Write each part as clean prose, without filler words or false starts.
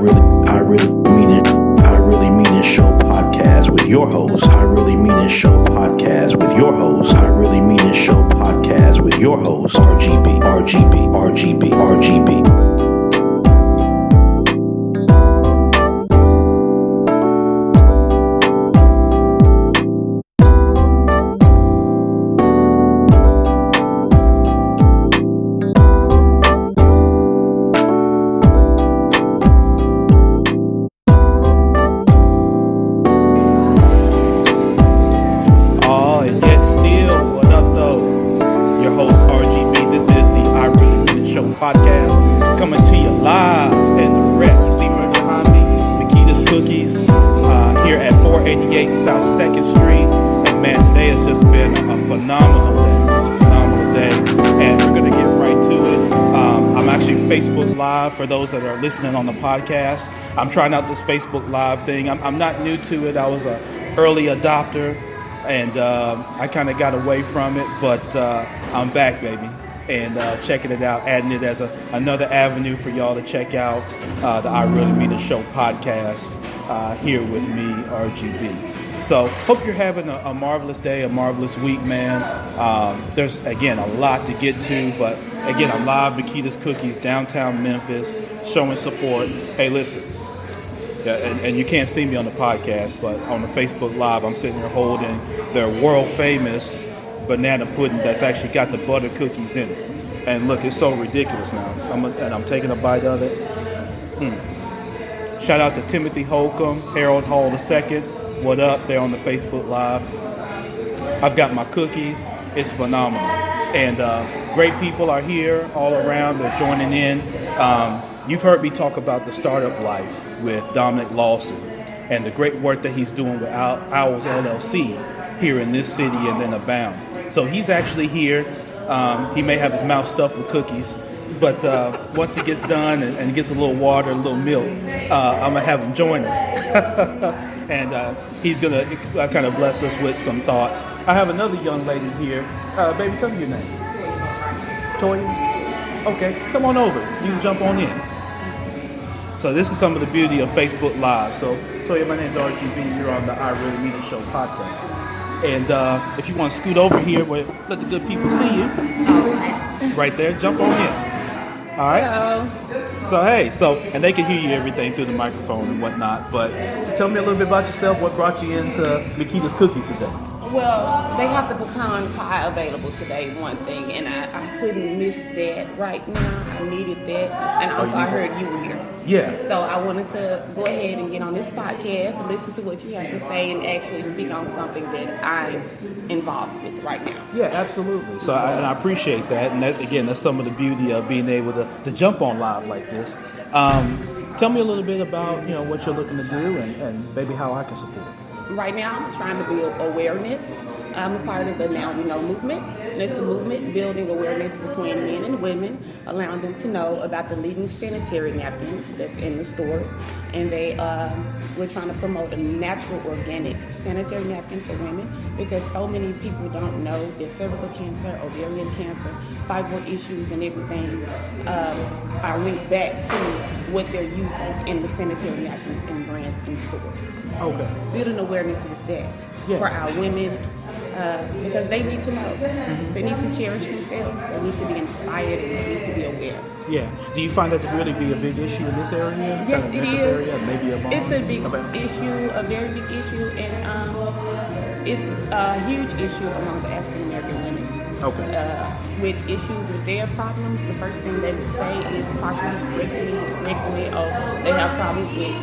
really mean it show podcast with your host. I really mean it show podcast with your host. I really mean it show podcast with your host. RGB. Podcast coming to you live and direct. You see me behind me, Makeda's Cookies, here at 488 South 2nd Street. And man, today has just been a phenomenal day. And we're going to get right to it. I'm actually Facebook Live for those that are listening on the podcast. I'm trying out this Facebook Live thing. I'm not new to it. I was an early adopter, and I kind of got away from it, but I'm back, baby. And checking it out, adding it as another avenue for y'all to check out the I Really Mean It Show podcast here with me, RGB. So hope you're having a marvelous day, a marvelous week, man. There's, again, a lot to get to, but again, I'm live, Makeda's Cookies, Downtown Memphis, showing support. Hey, listen, and you can't see me on the podcast, but on the Facebook Live, I'm sitting here holding their world famous banana pudding that's actually got the butter cookies in it. And look, it's so ridiculous now. I'm taking a bite of it. Shout out to Timothy Holcomb, Harold Hall II. What up? They're on the Facebook Live. I've got my cookies. It's phenomenal. And great people are here all around. They're joining in. You've heard me talk about the startup life with Dominic Lawson and the great work that he's doing with Owls LLC here in this city and then Abound. So he's actually here. He may have his mouth stuffed with cookies, but once he gets done and gets a little water, a little milk, I'm going to have him join us. And he's going to kind of bless us with some thoughts. I have another young lady here. Baby, tell me your name. Toya? Okay, come on over. You can jump on in. So this is some of the beauty of Facebook Live. So Toya, my name's RGB. You're on the I Really Mean It Show podcast. And if you want to scoot over here, let the good people see you. Right there, jump on in. All right. Hello. So and they can hear you everything through the microphone and whatnot. But tell me a little bit about yourself. What brought you into Makeda's Cookies today? Well, they have the pecan pie available today, one thing, and I couldn't miss that right now. I needed that, and also I heard you were here. Yeah. So I wanted to go ahead and get on this podcast and listen to what you have to say and actually speak on something that I'm involved with right now. Yeah, absolutely. So I appreciate that, and that's some of the beauty of being able to jump on live like this. Tell me a little bit about what you're looking to do and maybe how I can support. Right now, I'm trying to build awareness. I'm a part of the Now We Know movement. And it's the movement building awareness between men and women, allowing them to know about the leading sanitary napkin that's in the stores. And we're trying to promote a natural, organic sanitary napkin for women because so many people don't know that cervical cancer, ovarian cancer, fibroid issues, and everything are linked back to what they're using in the sanitary napkins and brands in stores. Okay. Building awareness with that for our women because they need to know. Mm-hmm. They need to cherish themselves. They need to be inspired and they need to be aware. Yeah. Do you find that to really be a big issue in this area? Yes, it is. Area, maybe it's a big issue, a very big issue, and it's a huge issue among the African American women. Okay. With issues with their problems, the first thing they would say is partial hysterectomy, or they have problems with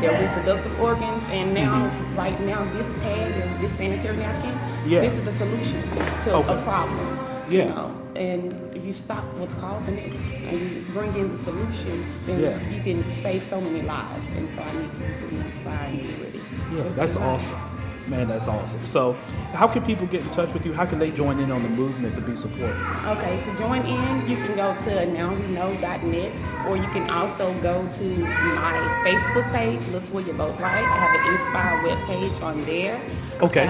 their reproductive organs. And now, right now, this pad or this sanitary napkin, this is the solution to a problem. Yeah. And if you stop what's causing it and you bring in the solution, then you can save so many lives. And so I need you to be inspired and be ready. Yeah, that's awesome. Man, that's awesome. So how can people get in touch with you? How can they join in on the movement to be supported? Okay, to join in, you can go to nowweknow.net, or you can also go to my Facebook page, Latoya Boatwright. I have an Inspire webpage on there. Okay.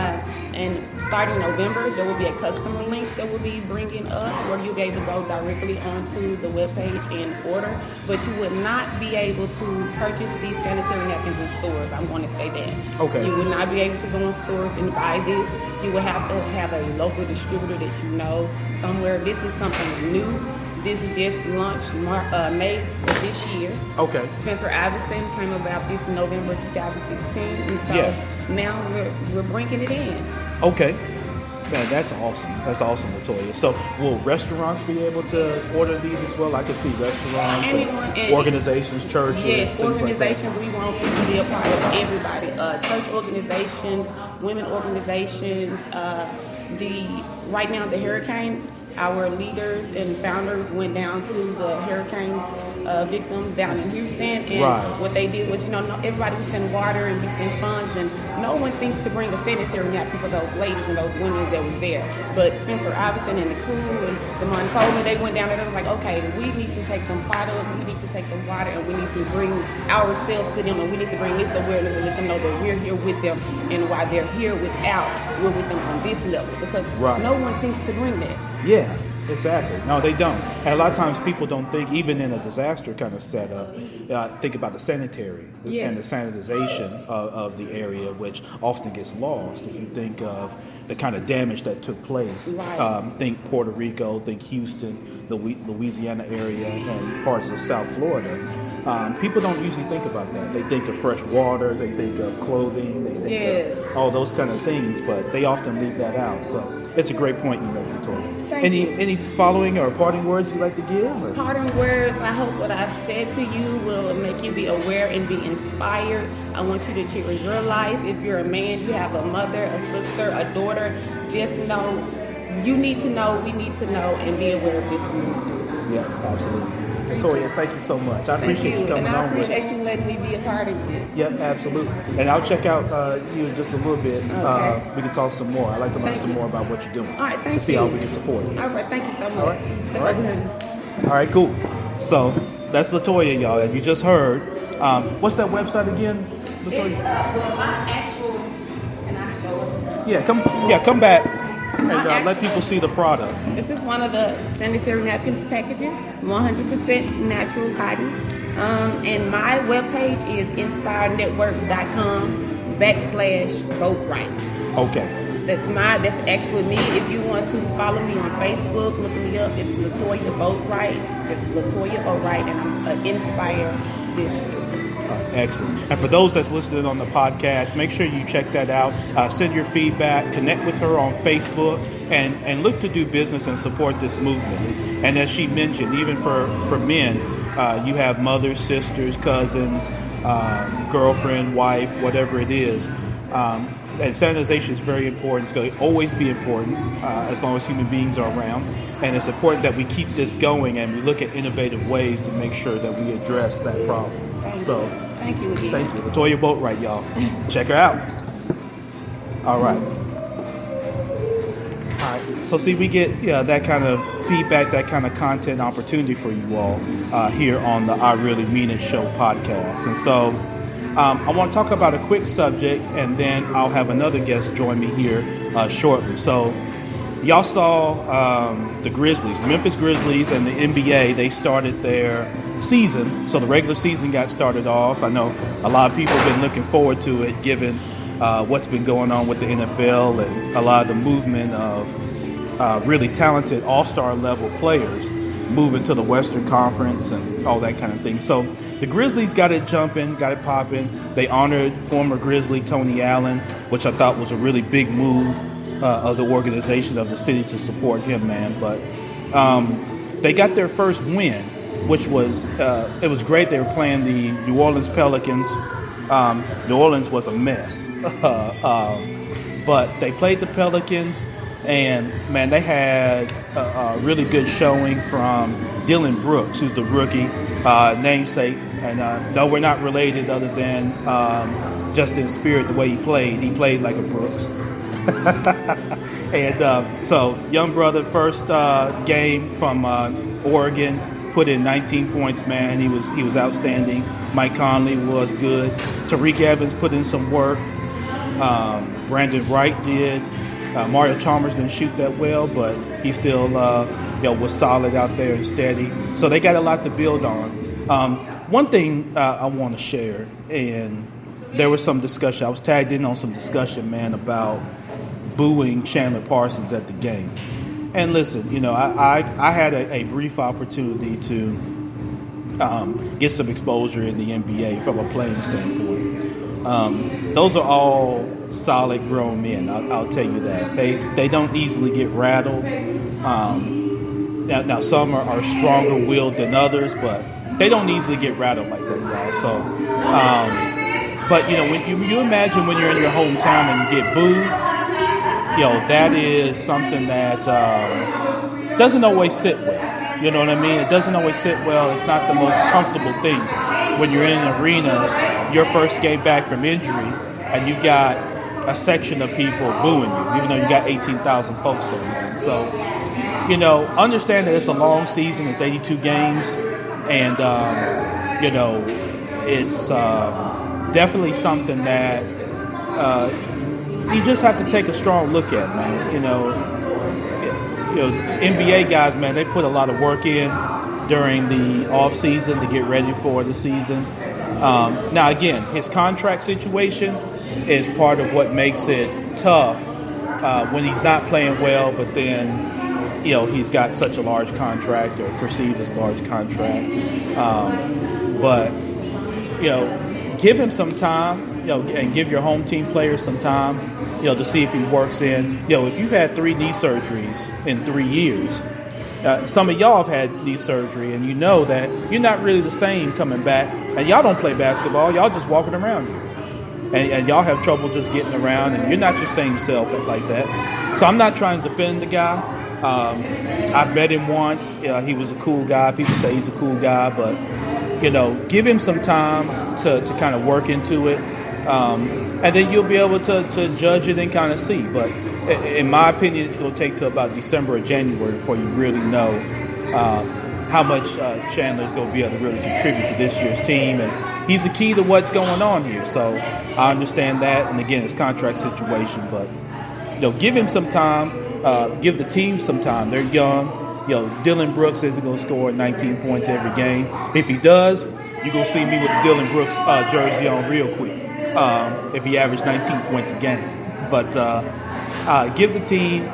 And starting November, there will be a customer link that will be bringing up where you'll be able to go directly onto the webpage and order, but you would not be able to purchase these sanitary napkins in stores. I'm going to say that. Okay. You would not be able to go in stores and buy this. You will have to have a local distributor that you know somewhere. This is something new. This is just launched May of this year. Okay. Spencer Iverson came about this in November 2016, and so now we're bringing it in. Okay. Man, that's awesome. That's awesome, Latoya. So will restaurants be able to order these as well? I can see restaurants, organizations, churches, yes, things organizations. like that. We want this to be a part of everybody. Church organizations, women organizations. Right now the hurricane, our leaders and founders went down to the hurricane victims down in Houston, and what they did was, everybody was sending water and we send funds, and no one thinks to bring a sanitary napkin for those ladies and those women that was there. But Spencer Iverson and the crew and Demond Coleman, they went down there and was like, okay, we need to take them products, we need to take the water, and we need to bring ourselves to them, and we need to bring this awareness and let them know that we're here with them, and while they're here we're with them on this level, because no one thinks to bring that. Yeah. Exactly. No, they don't. And a lot of times people don't think, even in a disaster kind of setup, think about the sanitary and the sanitization of the area, which often gets lost if you think of the kind of damage that took place. Right. Think Puerto Rico, think Houston, the Louisiana area, and parts of South Florida. People don't usually think about that. They think of fresh water, they think of clothing, they think of all those kind of things, but they often leave that out. So it's a great point you make, Victoria. Any following or parting words you'd like to give? Or? Parting words, I hope what I've said to you will make you be aware and be inspired. I want you to cherish your life. If you're a man, you have a mother, a sister, a daughter, just know, you need to know, we need to know, and be aware of this movement. Yeah, absolutely. Victoria, thank you so much. I appreciate you coming on. And I appreciate you letting me be a part of this. Yep, absolutely. And I'll check out you in just a little bit. Okay. We can talk some more. I'd like to learn some more about what you're doing. All right, thank you. See how we can support it. All right, thank you so much. All right. All right, cool. So that's Latoya, y'all. And you just heard. What's that website again, Latoya? Well, my actual, can I show it? Come back. And let people see the product. This is one of the sanitary napkins packages, 100% natural cotton. And my webpage is inspirenetwork.com/Boatwright. Okay. That's actually me. If you want to follow me on Facebook, look me up. It's Latoya Boatwright. It's Latoya Boatwright, and I'm Inspire District. Excellent. And for those that's listening on the podcast, make sure you check that out. Send your feedback, connect with her on Facebook, and look to do business and support this movement. And as she mentioned, even for men, you have mothers, sisters, cousins, girlfriend, wife, whatever it is. And sanitization is very important. It's going to always be important as long as human beings are around. And it's important that we keep this going and we look at innovative ways to make sure that we address that problem. Thank you again. Thank you. Latoya Boatwright, y'all. Check her out. All right. So see, we get that kind of feedback, that kind of content opportunity for you all here on the I Really Mean It Show podcast. And so I want to talk about a quick subject, and then I'll have another guest join me here shortly. So y'all saw the Grizzlies, the Memphis Grizzlies, and the NBA. They started their season. So the regular season got started off. I know a lot of people have been looking forward to it, given what's been going on with the NFL and a lot of the movement of really talented all-star level players moving to the Western Conference and all that kind of thing. So the Grizzlies got it jumping, got it popping. They honored former Grizzly Tony Allen, which I thought was a really big move of the organization, of the city, to support him, man. But they got their first win, which was it was great. They were playing the New Orleans Pelicans. New Orleans was a mess, but they played the Pelicans, and man, they had a really good showing from Dylan Brooks, who's the rookie namesake. And no, we're not related, other than just in spirit, the way he played like a Brooks. And so, young brother, first game from Oregon, put in 19 points. Man, he was outstanding. Mike Conley was good. Tariq Evans put in some work. Brandon Wright did. Mario Chalmers didn't shoot that well, but he still was solid out there and steady. So they got a lot to build on. One thing I want to share, and there was some discussion. I was tagged in on some discussion, man, about booing Chandler Parsons at the game. And listen, I had a brief opportunity to get some exposure in the NBA from a playing standpoint. Those are all solid grown men. I'll tell you that. They don't easily get rattled. Now some are stronger willed than others, but they don't easily get rattled like that, y'all. So, but when you imagine when you're in your hometown and you get booed, that is something that doesn't always sit well. You know what I mean? It doesn't always sit well. It's not the most comfortable thing when you're in an arena, your first game back from injury, and you've got a section of people booing you, even though you got 18,000 folks there, man. So, understand that it's a long season. It's 82 games, and it's definitely something that you just have to take a strong look at, man. NBA guys, man, they put a lot of work in during the off season to get ready for the season. Now, again, his contract situation is part of what makes it tough when he's not playing well, but then, he's got such a large contract, or perceived as a large contract. But give him some time, and give your home team players some time, to see if he works in. If you've had 3 knee surgeries in 3 years, some of y'all have had knee surgery, and you know that you're not really the same coming back. And y'all don't play basketball. Y'all just walking around here. And y'all have trouble just getting around, and you're not your same self like that. So I'm not trying to defend the guy. I've met him once. He was a cool guy. People say he's a cool guy, but, give him some time to kind of work into it. And then you'll be able to judge it and kind of see. But in my opinion, it's going to take till about December or January before you really know how much Chandler's going to be able to really contribute to this year's team. And he's the key to what's going on here. So I understand that. And again, it's contract situation. But, give him some time. Give the team some time. They're young. Dylan Brooks isn't going to score 19 points every game. If he does, you're going to see me with the Dylan Brooks jersey on real quick. If he averaged 19 points a game. But give the team,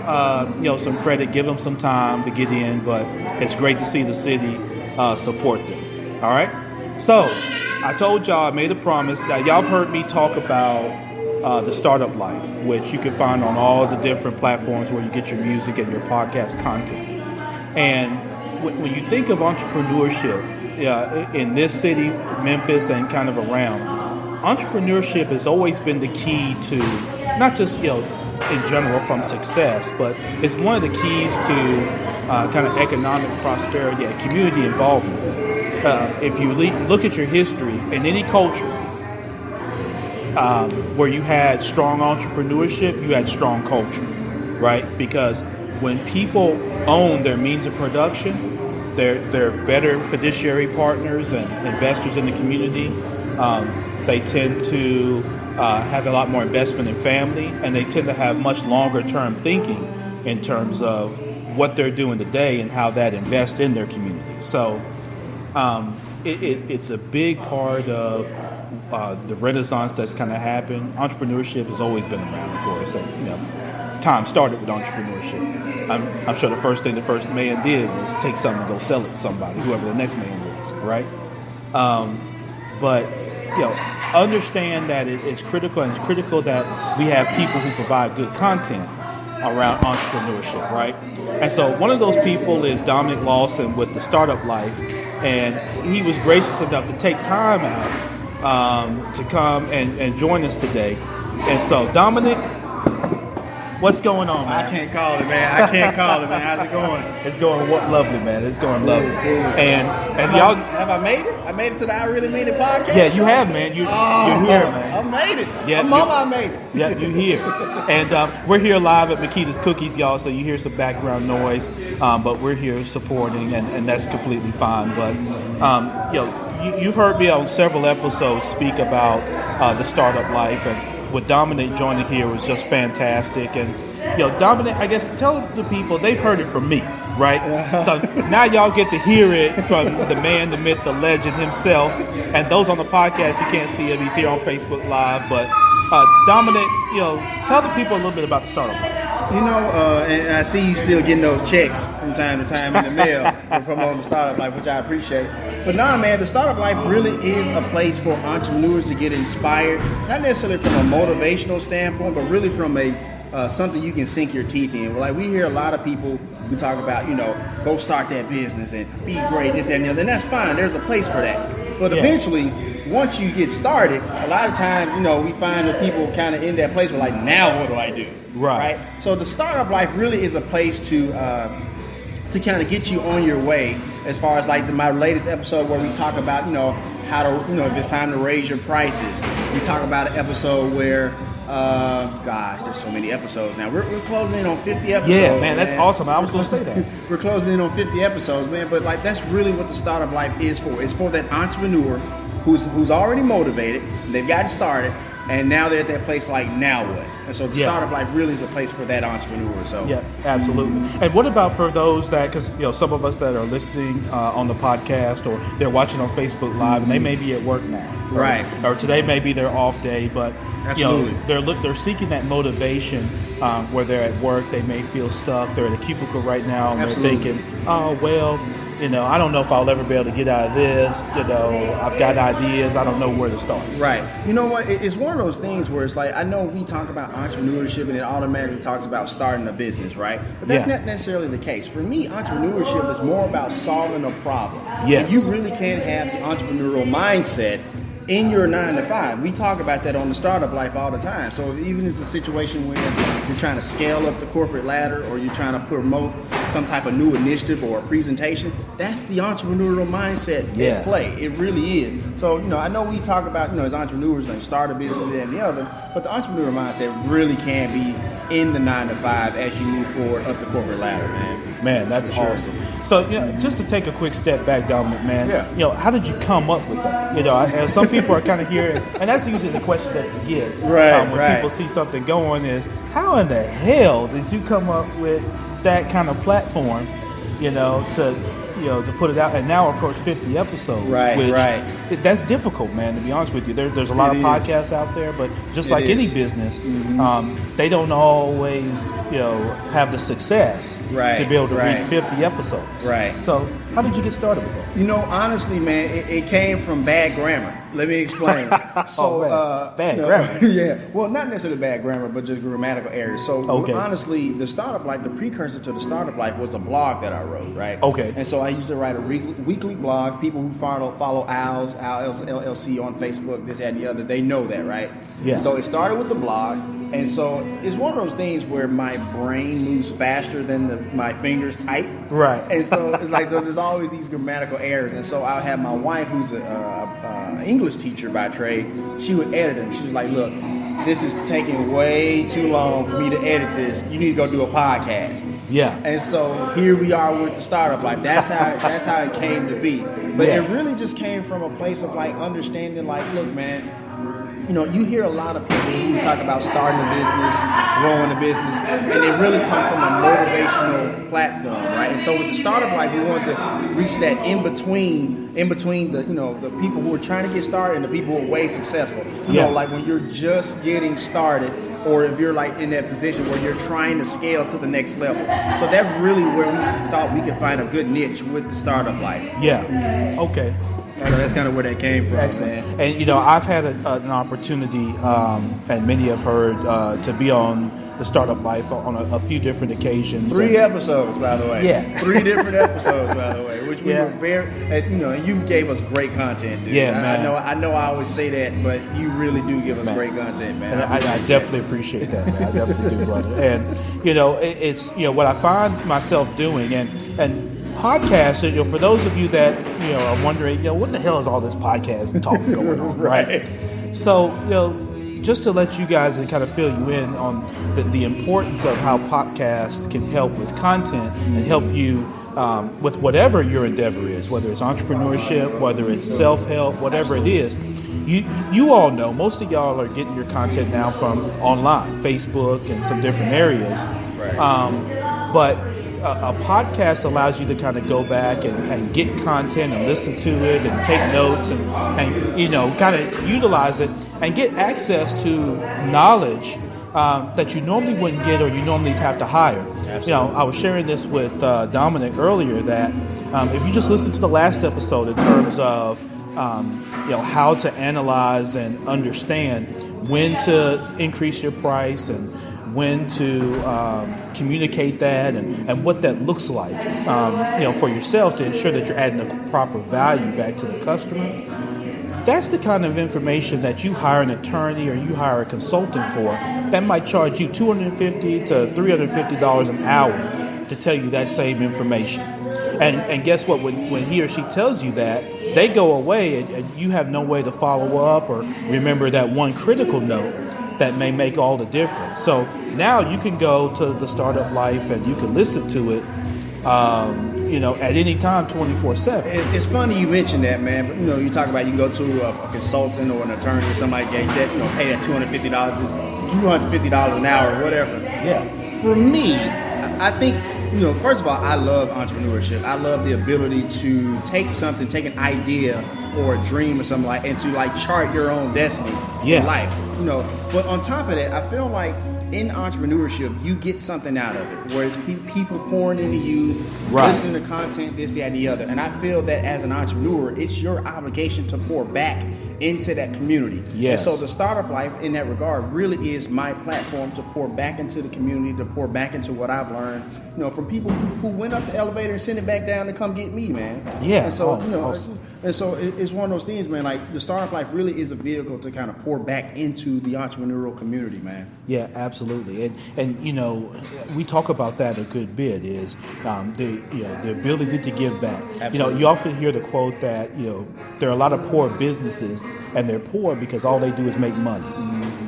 some credit. Give them some time to get in. But it's great to see the city support them. All right? So I told y'all, I made a promise. Now, y'all have heard me talk about the Startup Life, which you can find on all the different platforms where you get your music and your podcast content. And when you think of entrepreneurship in this city, Memphis, and kind of around, entrepreneurship has always been the key to not just, in general from success, but it's one of the keys to kind of economic prosperity and community involvement. If you look at your history in any culture where you had strong entrepreneurship, you had strong culture, right? Because when people own their means of production, they're better fiduciary partners and investors in the community. They tend to have a lot more investment in family, and they tend to have much longer term thinking in terms of what they're doing today and how that invests in their community. So it's a big part of the renaissance that's kind of happened. Entrepreneurship has always been around, of course. And, time started with entrepreneurship. I'm sure the first thing the first man did was take something and go sell it to somebody, whoever the next man was, right? But understand that it's critical, and it's critical that we have people who provide good content around entrepreneurship, right? And so one of those people is Dominic Lawson with the Startup Life, and he was gracious enough to take time out to come and join us today. And so, Dominic, What's going on, man? I can't call it, man. How's it going? It's going lovely, man. It's going lovely. Cool. And as y'all, have I made it? I made it to the I Really Mean It podcast. yeah, you have, man. You're here, man. I made it. Yeah, I made it. Yeah, you here. And we're here live at Makeda's Cookies, y'all, so you hear some background noise, but we're here supporting, and that's completely fine. But, you've heard me on several episodes speak about the startup life, and with Dominic joining here was just fantastic. And, Dominic, I guess, tell the people, they've heard it from me, right? So now y'all get to hear it from the man, the myth, the legend himself. And those on the podcast, you can't see him. He's here on Facebook Live. But Dominic, tell the people a little bit about the startup life. And I see you still getting those checks from time to time in the mail for promoting the startup life, which I appreciate. But nah, man, the startup life really is a place for entrepreneurs to get inspired, not necessarily from a motivational standpoint, but really from a something you can sink your teeth in. Like, we hear a lot of people who talk about, go start that business and be great, this, that, and the other. And that's fine. There's a place for that. But eventually, once you get started, a lot of times, we find that people kind of in that place where, like, now what do I do? Right. So the startup life really is a place to kind of get you on your way, as far as like my latest episode where we talk about, how to, if it's time to raise your prices. We talk about an episode where there's so many episodes now. We're closing in on 50 episodes. Yeah, man, that's awesome. I was going to say that. We're closing in on 50 episodes, man. But like, that's really what the startup life is for. It's for that entrepreneur who's already motivated. They've gotten started, and now they're at that place like, now what? And so the startup life really is a place for that entrepreneur. So yeah, absolutely. And what about for those that, because some of us that are listening on the podcast, or they're watching on Facebook Live, and they may be at work now, right? Or today may be their off day, but they're seeking that motivation where they're at work. They may feel stuck. They're at a cubicle right now, and they're thinking, oh well, I don't know if I'll ever be able to get out of this. I've got ideas. I don't know where to start. Right. You know what? It's one of those things where it's like, I know we talk about entrepreneurship and it automatically talks about starting a business, right? But that's not necessarily the case. For me, entrepreneurship is more about solving a problem. Yes. And you really can't have the entrepreneurial mindset in your 9 to 5. We talk about that on the startup life all the time. So even if it's a situation where you're trying to scale up the corporate ladder, or you're trying to promote some type of new initiative or a presentation, that's the entrepreneurial mindset at play. It really is. So, I know we talk about, as entrepreneurs, like start a business and the other, but the entrepreneurial mindset really can be in the 9 to 5 as you move forward up the corporate ladder, man. Man, that's awesome. So, just to take a quick step back, Dominic, man, how did you come up with that? And some people are kind of hearing, and that's usually the question that you get when people see something going is, how in the hell did you come up with that kind of platform, to put it out and now approach 50 episodes? That's difficult, man, to be honest with you. There's a lot of podcasts out there, but just like any business, they don't always, have the success to be able to reach 50 episodes. Right. So how did you get started with that? Honestly, man, it came from bad grammar. Let me explain. Bad grammar. Yeah. Well, not necessarily bad grammar, but just grammatical errors. So honestly, the startup life, the precursor to the startup life was a blog that I wrote, right? Okay. And so I used to write a weekly blog. People who follow Owls LLC on Facebook, this, that, and the other, they know that, right? Yeah. So it started with the blog. And so it's one of those things where my brain moves faster than my fingers type. Right. And so it's like there's always these grammatical errors. And so I'll have my wife, who's an English teacher by trade, she would edit them. She was like, look, this is taking way too long for me to edit this. You need to go do a podcast. Yeah. And so here we are with the startup life. That's how it came to be. But it really just came from a place of like understanding, like, look, man, you hear a lot of people who talk about starting a business, growing a business, and they really come from a motivational platform, right? And so with the startup life, we want to reach that in between the the people who are trying to get started and the people who are way successful. Like when you're just getting started, or if you're like in that position where you're trying to scale to the next level. So that's really where we thought we could find a good niche with the startup life. Yeah. Okay. So that's kind of where that came from. Excellent. Man. And I've had an opportunity, and many have heard, to be on the Startup Life on a few different occasions. 3 episodes, by the way. Yeah. 3 different episodes, by the way, which we were very, and you gave us great content, dude. Yeah, man. I know I always say that, but you really do give us great content, man. And I definitely appreciate that, man. I definitely do, brother. And, it's what I find myself doing, and podcasts, for those of you that, are wondering, what the hell is all this podcast talk going on, right? So, just to let you guys and kind of fill you in on the importance of how podcasts can help with content and help you with whatever your endeavor is, whether it's entrepreneurship, whether it's self-help, whatever it is. You all know, most of y'all are getting your content now from online, Facebook and some different areas. Right. But a podcast allows you to kind of go back and get content and listen to it and take notes and kind of utilize it and get access to knowledge that you normally wouldn't get or you normally have to hire. Absolutely. I was sharing this with Dominic earlier that if you just listen to the last episode in terms of how to analyze and understand when to increase your price and when to communicate that and what that looks like, for yourself to ensure that you're adding the proper value back to the customer. That's the kind of information that you hire an attorney or you hire a consultant for that might charge you $250 to $350 an hour to tell you that same information. And guess what? When he or she tells you that, they go away and you have no way to follow up or remember that one critical note that may make all the difference. So now you can go to the Startup Life and you can listen to it, at any time, 24/7. It's funny you mentioned that, man. But you talk about you go to a consultant or an attorney or somebody get that, pay that $250 an hour or whatever. Yeah. For me, I think. First of all, I love entrepreneurship. I love the ability to take an idea or a dream or something and to chart your own destiny in life. But on top of that, I feel like in entrepreneurship, you get something out of it. Whereas people pouring into you, listening to content, this, that, and the other. And I feel that as an entrepreneur, it's your obligation to pour back into that community. Yes. And so the Startup Life in that regard really is my platform to pour back into the community, to pour back into what I've learned, from people who went up the elevator and sent it back down to come get me, man. Yeah. And so, awesome. and so it's one of those things, man, the Startup Life really is a vehicle to kind of pour back into the entrepreneurial community, man. Yeah, absolutely. And we talk about that a good bit is the ability to give back. Absolutely. You often hear the quote that, there are a lot of poor businesses and they're poor because all they do is make money,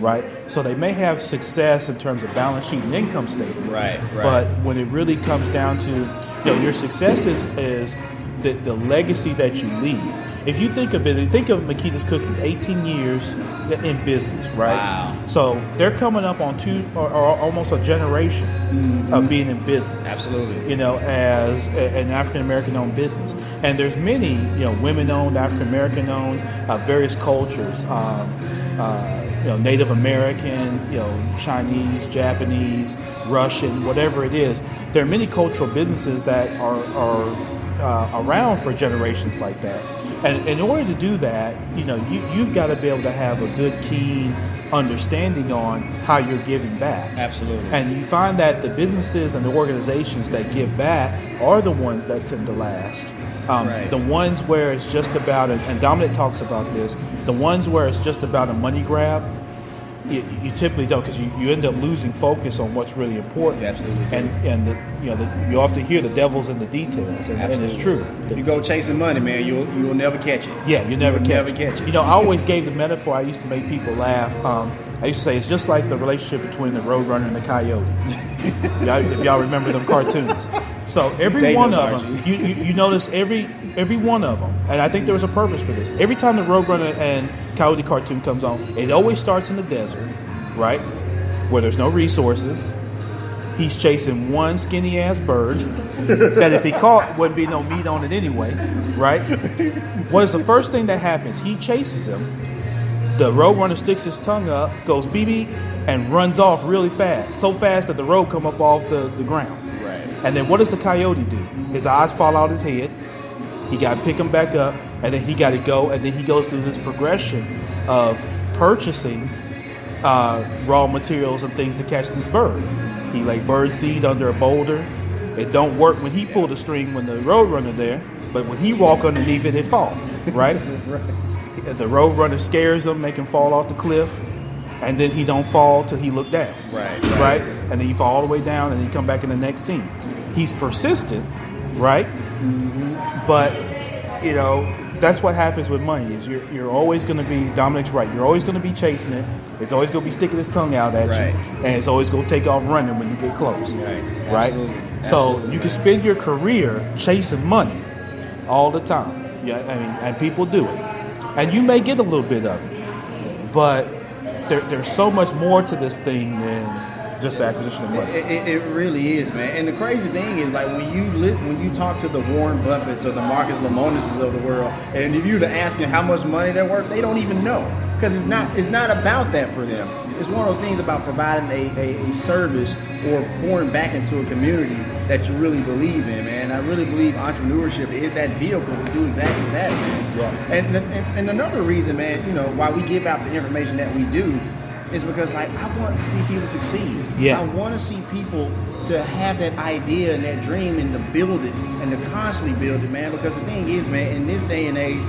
right? So they may have success in terms of balance sheet and income statement, right. But when it really comes down to, your success is the legacy that you leave. If you think of it, think of Makeda's Cookies, 18 years in business, right? Wow. So they're coming up on or almost a generation of being in business. Absolutely. As an African-American owned business. And there's many, women-owned, African-American-owned, various cultures, Native American, Chinese, Japanese, Russian, whatever it is. There are many cultural businesses that are around for generations like that. And in order to do that, you've got to be able to have a good, keen understanding on how you're giving back. Absolutely. And you find that the businesses and the organizations that give back are the ones that tend to last. The ones where it's just about, and Dominic talks about this, the ones where it's just about a money grab, you typically don't, because you end up losing focus on what's really important. Absolutely. And you often hear the devil's in the details, and it's true. If you go chasing money, man, you'll never catch it. Yeah, you never catch it. I always gave the metaphor. I used to make people laugh. I used to say it's just like the relationship between the Roadrunner and the Coyote. If y'all remember them cartoons. So every one of them, you notice every one of them, and I think there was a purpose for this. Every time the Roadrunner and Coyote cartoon comes on, it always starts in the desert, right, where there's no resources. He's chasing one skinny ass bird that if he caught wouldn't be no meat on it anyway, right? What is the first thing that happens? He chases him. The Roadrunner sticks his tongue up, goes beep beep, and runs off really fast, so fast that the road come up off the ground. Right. And then what does the coyote do? His eyes fall out his head. He got to pick him back up. and then he got to go, and then he goes through this progression of purchasing raw materials and things to catch this bird. He laid bird seed under a boulder. It don't work when he pulled the string when the roadrunner there, but when he walk underneath it, it fall, right? The roadrunner scares him, make him fall off the cliff, and then he don't fall till he look down, right? And then he fall all the way down, and he come back in the next scene. He's persistent, right? Mm-hmm. But you know, that's what happens with money. Is you're always going to be, Dominic's right. You're always going to be chasing it. It's always going to be sticking its tongue out at you, and it's always going to take off running when you get close, right? So you can spend your career chasing money all the time. Yeah, I mean, and people do it, and you may get a little bit of it, but there's so much more to this thing than just the acquisition of money. It really is, man. And the crazy thing is, like, when you talk to the Warren Buffetts or the Marcus Lemonses of the world, and if you were to ask them how much money they're worth, they don't even know, because it's not about that for them. It's one of those things about providing a service or pouring back into a community that you really believe in, man. I really believe entrepreneurship is that vehicle to do exactly that, man. Yeah. And another reason, man, you know, why we give out the information that we do is because, like, I want to see people succeed. Yeah. I want to see people to have that idea and that dream and to build it and to constantly build it, man. Because the thing is, man, in this day and age,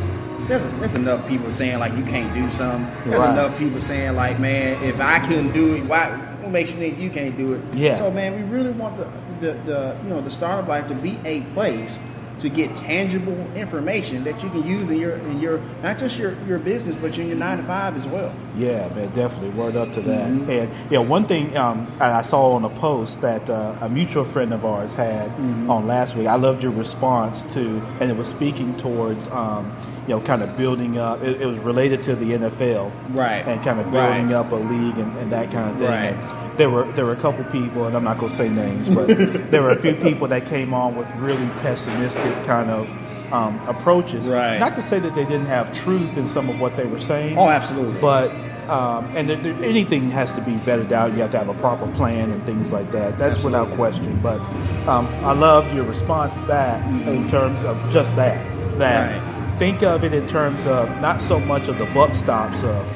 there's enough people saying, like, you can't do something. There's enough people saying, like, man, if I couldn't do it, what makes you think you can't do it? Yeah. So, man, we really want the startup life to be a place to get tangible information that you can use in your not just your business, but in your 9 to 5 as well. Yeah, man, definitely. Word up to that. Mm-hmm. And one thing I saw on a post that a mutual friend of ours had on last week. I loved your response to, and it was speaking towards kind of building up. It was related to the NFL, right? And kind of building up a league and that kind of thing. Right. And there were a couple people, and I'm not going to say names, but there were a few people that came on with really pessimistic kind of approaches. Right. Not to say that they didn't have truth in some of what they were saying. Oh, absolutely. But anything has to be vetted out. You have to have a proper plan and things like that. That's absolutely. Without question. But I loved your response back in terms of just that. Right. Think of it in terms of not so much of the buck stops of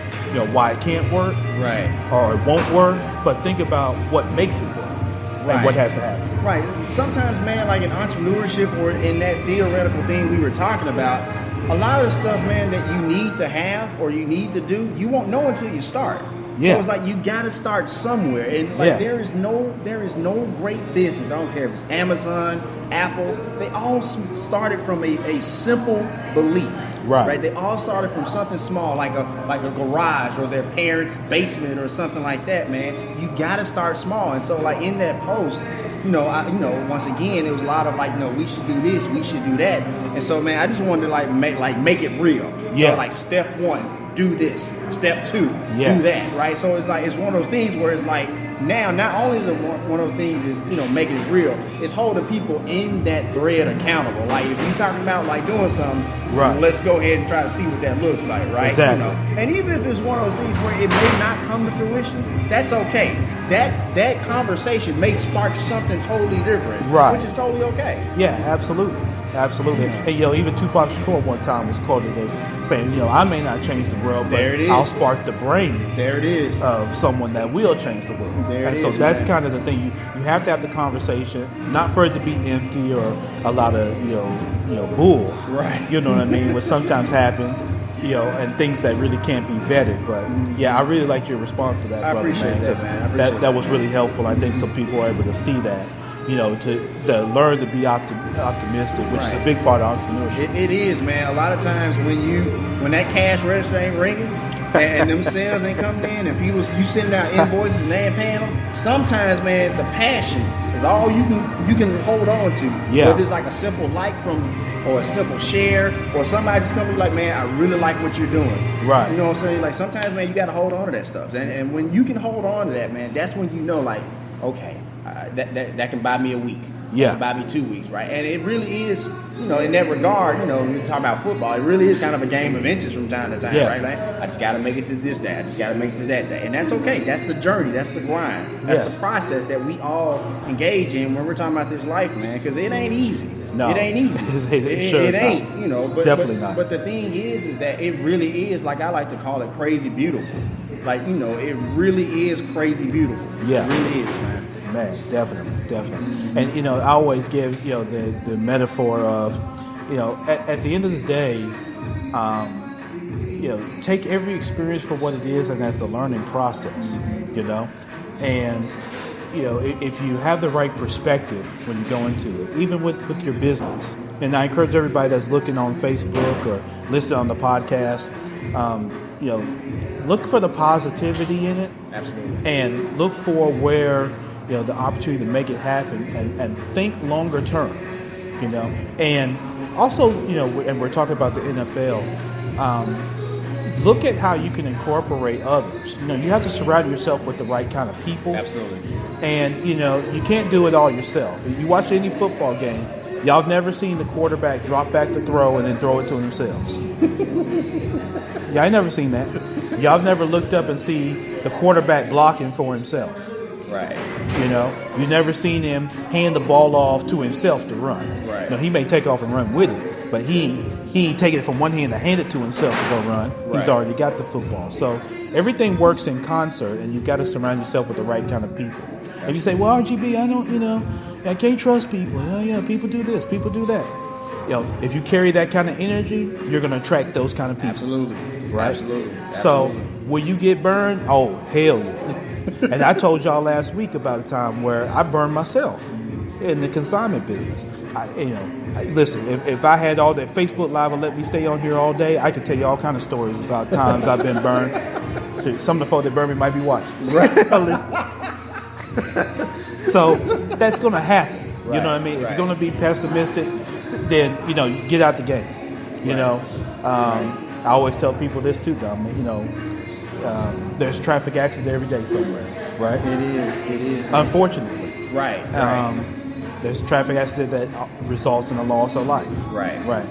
why it can't work, right, or it won't work, but think about what makes it work, right, and what has to happen. Right. Sometimes, man, like in entrepreneurship or in that theoretical thing we were talking about, a lot of the stuff, man, that you need to have or you need to do, you won't know until you start. Yeah. So it's like you got to start somewhere, and like there is no great business. I don't care if it's Amazon, Apple. They all started from a simple belief. Right. They all started from something small, like a garage or their parents' basement or something like that, man. You got to start small. And so, like, in that post, once again, it was a lot of we should do this, we should do that. And so, man, I just wanted to make it real. Yeah. So, like, step 1, do this. Step 2, do that. Right. So it's like, it's one of those things where it's like, now, not only is it one of those things is, making it real, it's holding people in that thread accountable. Like, if you're talking about, like, doing something, right, let's go ahead and try to see what that looks like, right? Exactly. And even if it's one of those things where it may not come to fruition, that's okay. That conversation may spark something totally different, right, which is totally okay. Yeah, absolutely. Absolutely. And, even Tupac Shakur one time was quoted as saying, I may not change the world, but I'll spark the brain of someone that will change the world. So that's kind of the thing. You have to have the conversation, not for it to be empty or a lot of, bull. Right. You know what I mean? What sometimes happens, and things that really can't be vetted. But, yeah, I really liked your response to that, brother, man. Because that was really helpful. I think some people are able to see that. To learn to be optimistic, which is a big part of entrepreneurship. It is, man. A lot of times when that cash register ain't ringing and them sales ain't coming in and you sending out invoices and they ain't paying them, sometimes, man, the passion is all you can hold on to. Yeah. Whether it's like a simple like or a simple share, or somebody just come to you like, man, I really like what you're doing. Right. You know what I'm saying? Like, sometimes, man, you got to hold on to that stuff. And when you can hold on to that, man, that's when like, okay, that can buy me a week. Yeah. That can buy me 2 weeks, right? And it really is, in that regard, when you talk about football, it really is kind of a game of inches from time to time, right? Like, I just got to make it to this day. I just got to make it to that day. And that's okay. That's the journey. That's the grind. That's the process that we all engage in when we're talking about this life, man, because it ain't easy. No. It ain't easy. It ain't, not. you know. But, Definitely not. But the thing is that it really is, like I like to call it, crazy beautiful. Like, you know, it really is crazy beautiful. Yeah. It really is, man. Man, definitely. And, you know, I always give, you know, the metaphor of, you know, at the end of the day, you know, take every experience for what it is and as the learning process, you know. And, you know, if you have the right perspective when you go into it, even with your business, and I encourage everybody that's looking on Facebook or listening on the podcast, you know, look for the positivity in it. Absolutely. And look for where, you know, the opportunity to make it happen and think longer term, you know. And also, you know, and we're talking about the NFL, look at how you can incorporate others. You know, you have to surround yourself with the right kind of people. Absolutely. And, you know, you can't do it all yourself. If you watch any football game, y'all have never seen the quarterback drop back to throw and then throw it to themselves. Yeah, I never seen that. Y'all have never looked up and see the quarterback blocking for himself. Right. You know, you never seen him hand the ball off to himself to run. Right. Now, he may take off and run with it, but he ain't taking it from one hand to hand it to himself to go run. Right. He's already got the football. So everything works in concert, and you've got to surround yourself with the right kind of people. If you say, well, RGB, I don't, you know, I can't trust people. People do this, people do that. You know, if you carry that kind of energy, you're going to attract those kind of people. Absolutely. Right? Absolutely. So will you get burned? Oh, hell yeah. And I told y'all last week about a time where I burned myself in the consignment business. Listen, if I had all that Facebook Live and let me stay on here all day, I could tell you all kind of stories about times I've been burned. Some of the folk that burned me might be watching. Right. So that's going to happen. Right. You know what I mean? Right. If you're going to be pessimistic, then, you know, you get out the game. You know, I always tell people this too, Dominic. You know, there's traffic accident every day somewhere, right? It is. Unfortunately. Right. There's traffic accident that results in a loss of life. Right.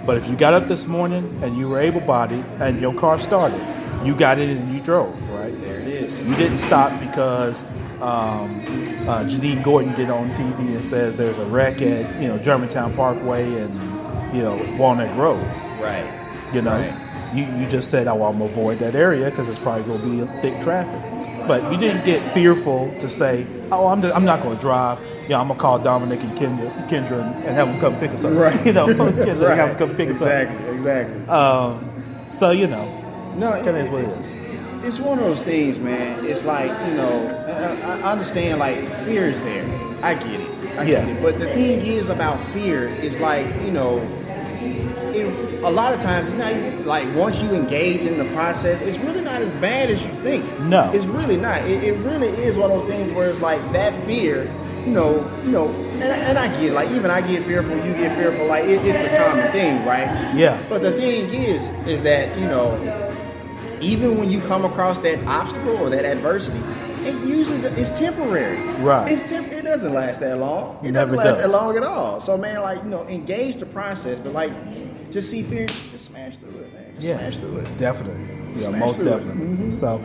But if you got up this morning and you were able-bodied and your car started, you got in and you drove, right? There it is. You didn't stop because Janine Gordon get on TV and says there's a wreck at, you know, Germantown Parkway and, you know, Walnut Grove. Right. You know, right. You just said, oh, I'm going to avoid that area because it's probably going to be thick traffic. But you didn't get fearful to say, oh, I'm not going to drive. Yeah, I'm going to call Dominic and Kendra and have them come pick us up. Right. You know, have them come pick us up. Exactly. So, you know, no, it is what it is. It's one of those things, man. It's like, you know, I understand, like, fear is there. I get it. I get it. But the thing is about fear is like, you know, a lot of times it's not even, like, once you engage in the process, it's really not as bad as you think. No. It's really not. It really is one of those things where it's like that fear, you know, and I get it. Like, even I get fearful, you get fearful. Like, it's a common thing, right? Yeah. But the thing is that, you know, even when you come across that obstacle or that adversity, it usually is temporary. Right. It doesn't last that long. It never doesn't last does. that long at all. So, man, like, you know, engage the process, but, like, just see fear, just smash through it, man. Smash through it. Definitely. Yeah, Smash most through definitely. Mm-hmm. So,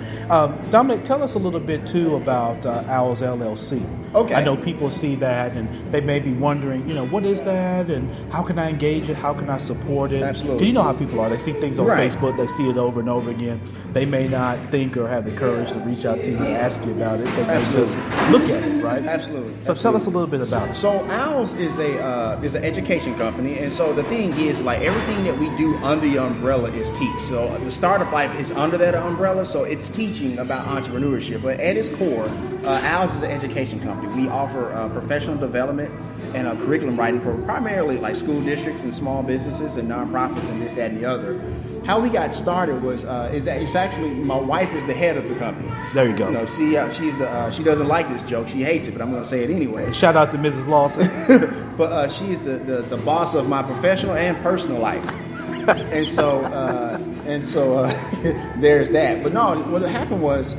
Dominic, tell us a little bit, too, about Owls LLC. Okay. I know people see that, and they may be wondering, you know, what is that, and how can I engage it? How can I support it? Absolutely. 'Cause you know how people are. They see things on Right. Facebook. They see it over and over again. They may not think or have the courage to reach out to you and ask you about it. They may just look at it, right? Absolutely. So tell us a little bit about it. So Owls is an education company, and so the thing is, like, everything that we do under the umbrella is teach. So the Startup Life is under that umbrella, so it's teaching about entrepreneurship. But at its core, Owls is an education company. We offer professional development and curriculum writing for primarily like school districts and small businesses and nonprofits and this, that, and the other. How we got started was it's actually my wife is the head of the company. There you go. You know, she doesn't like this joke. She hates it, but I'm going to say it anyway. Shout out to Mrs. Lawson. But she's the boss of my professional and personal life. and so there's that. But no, what happened was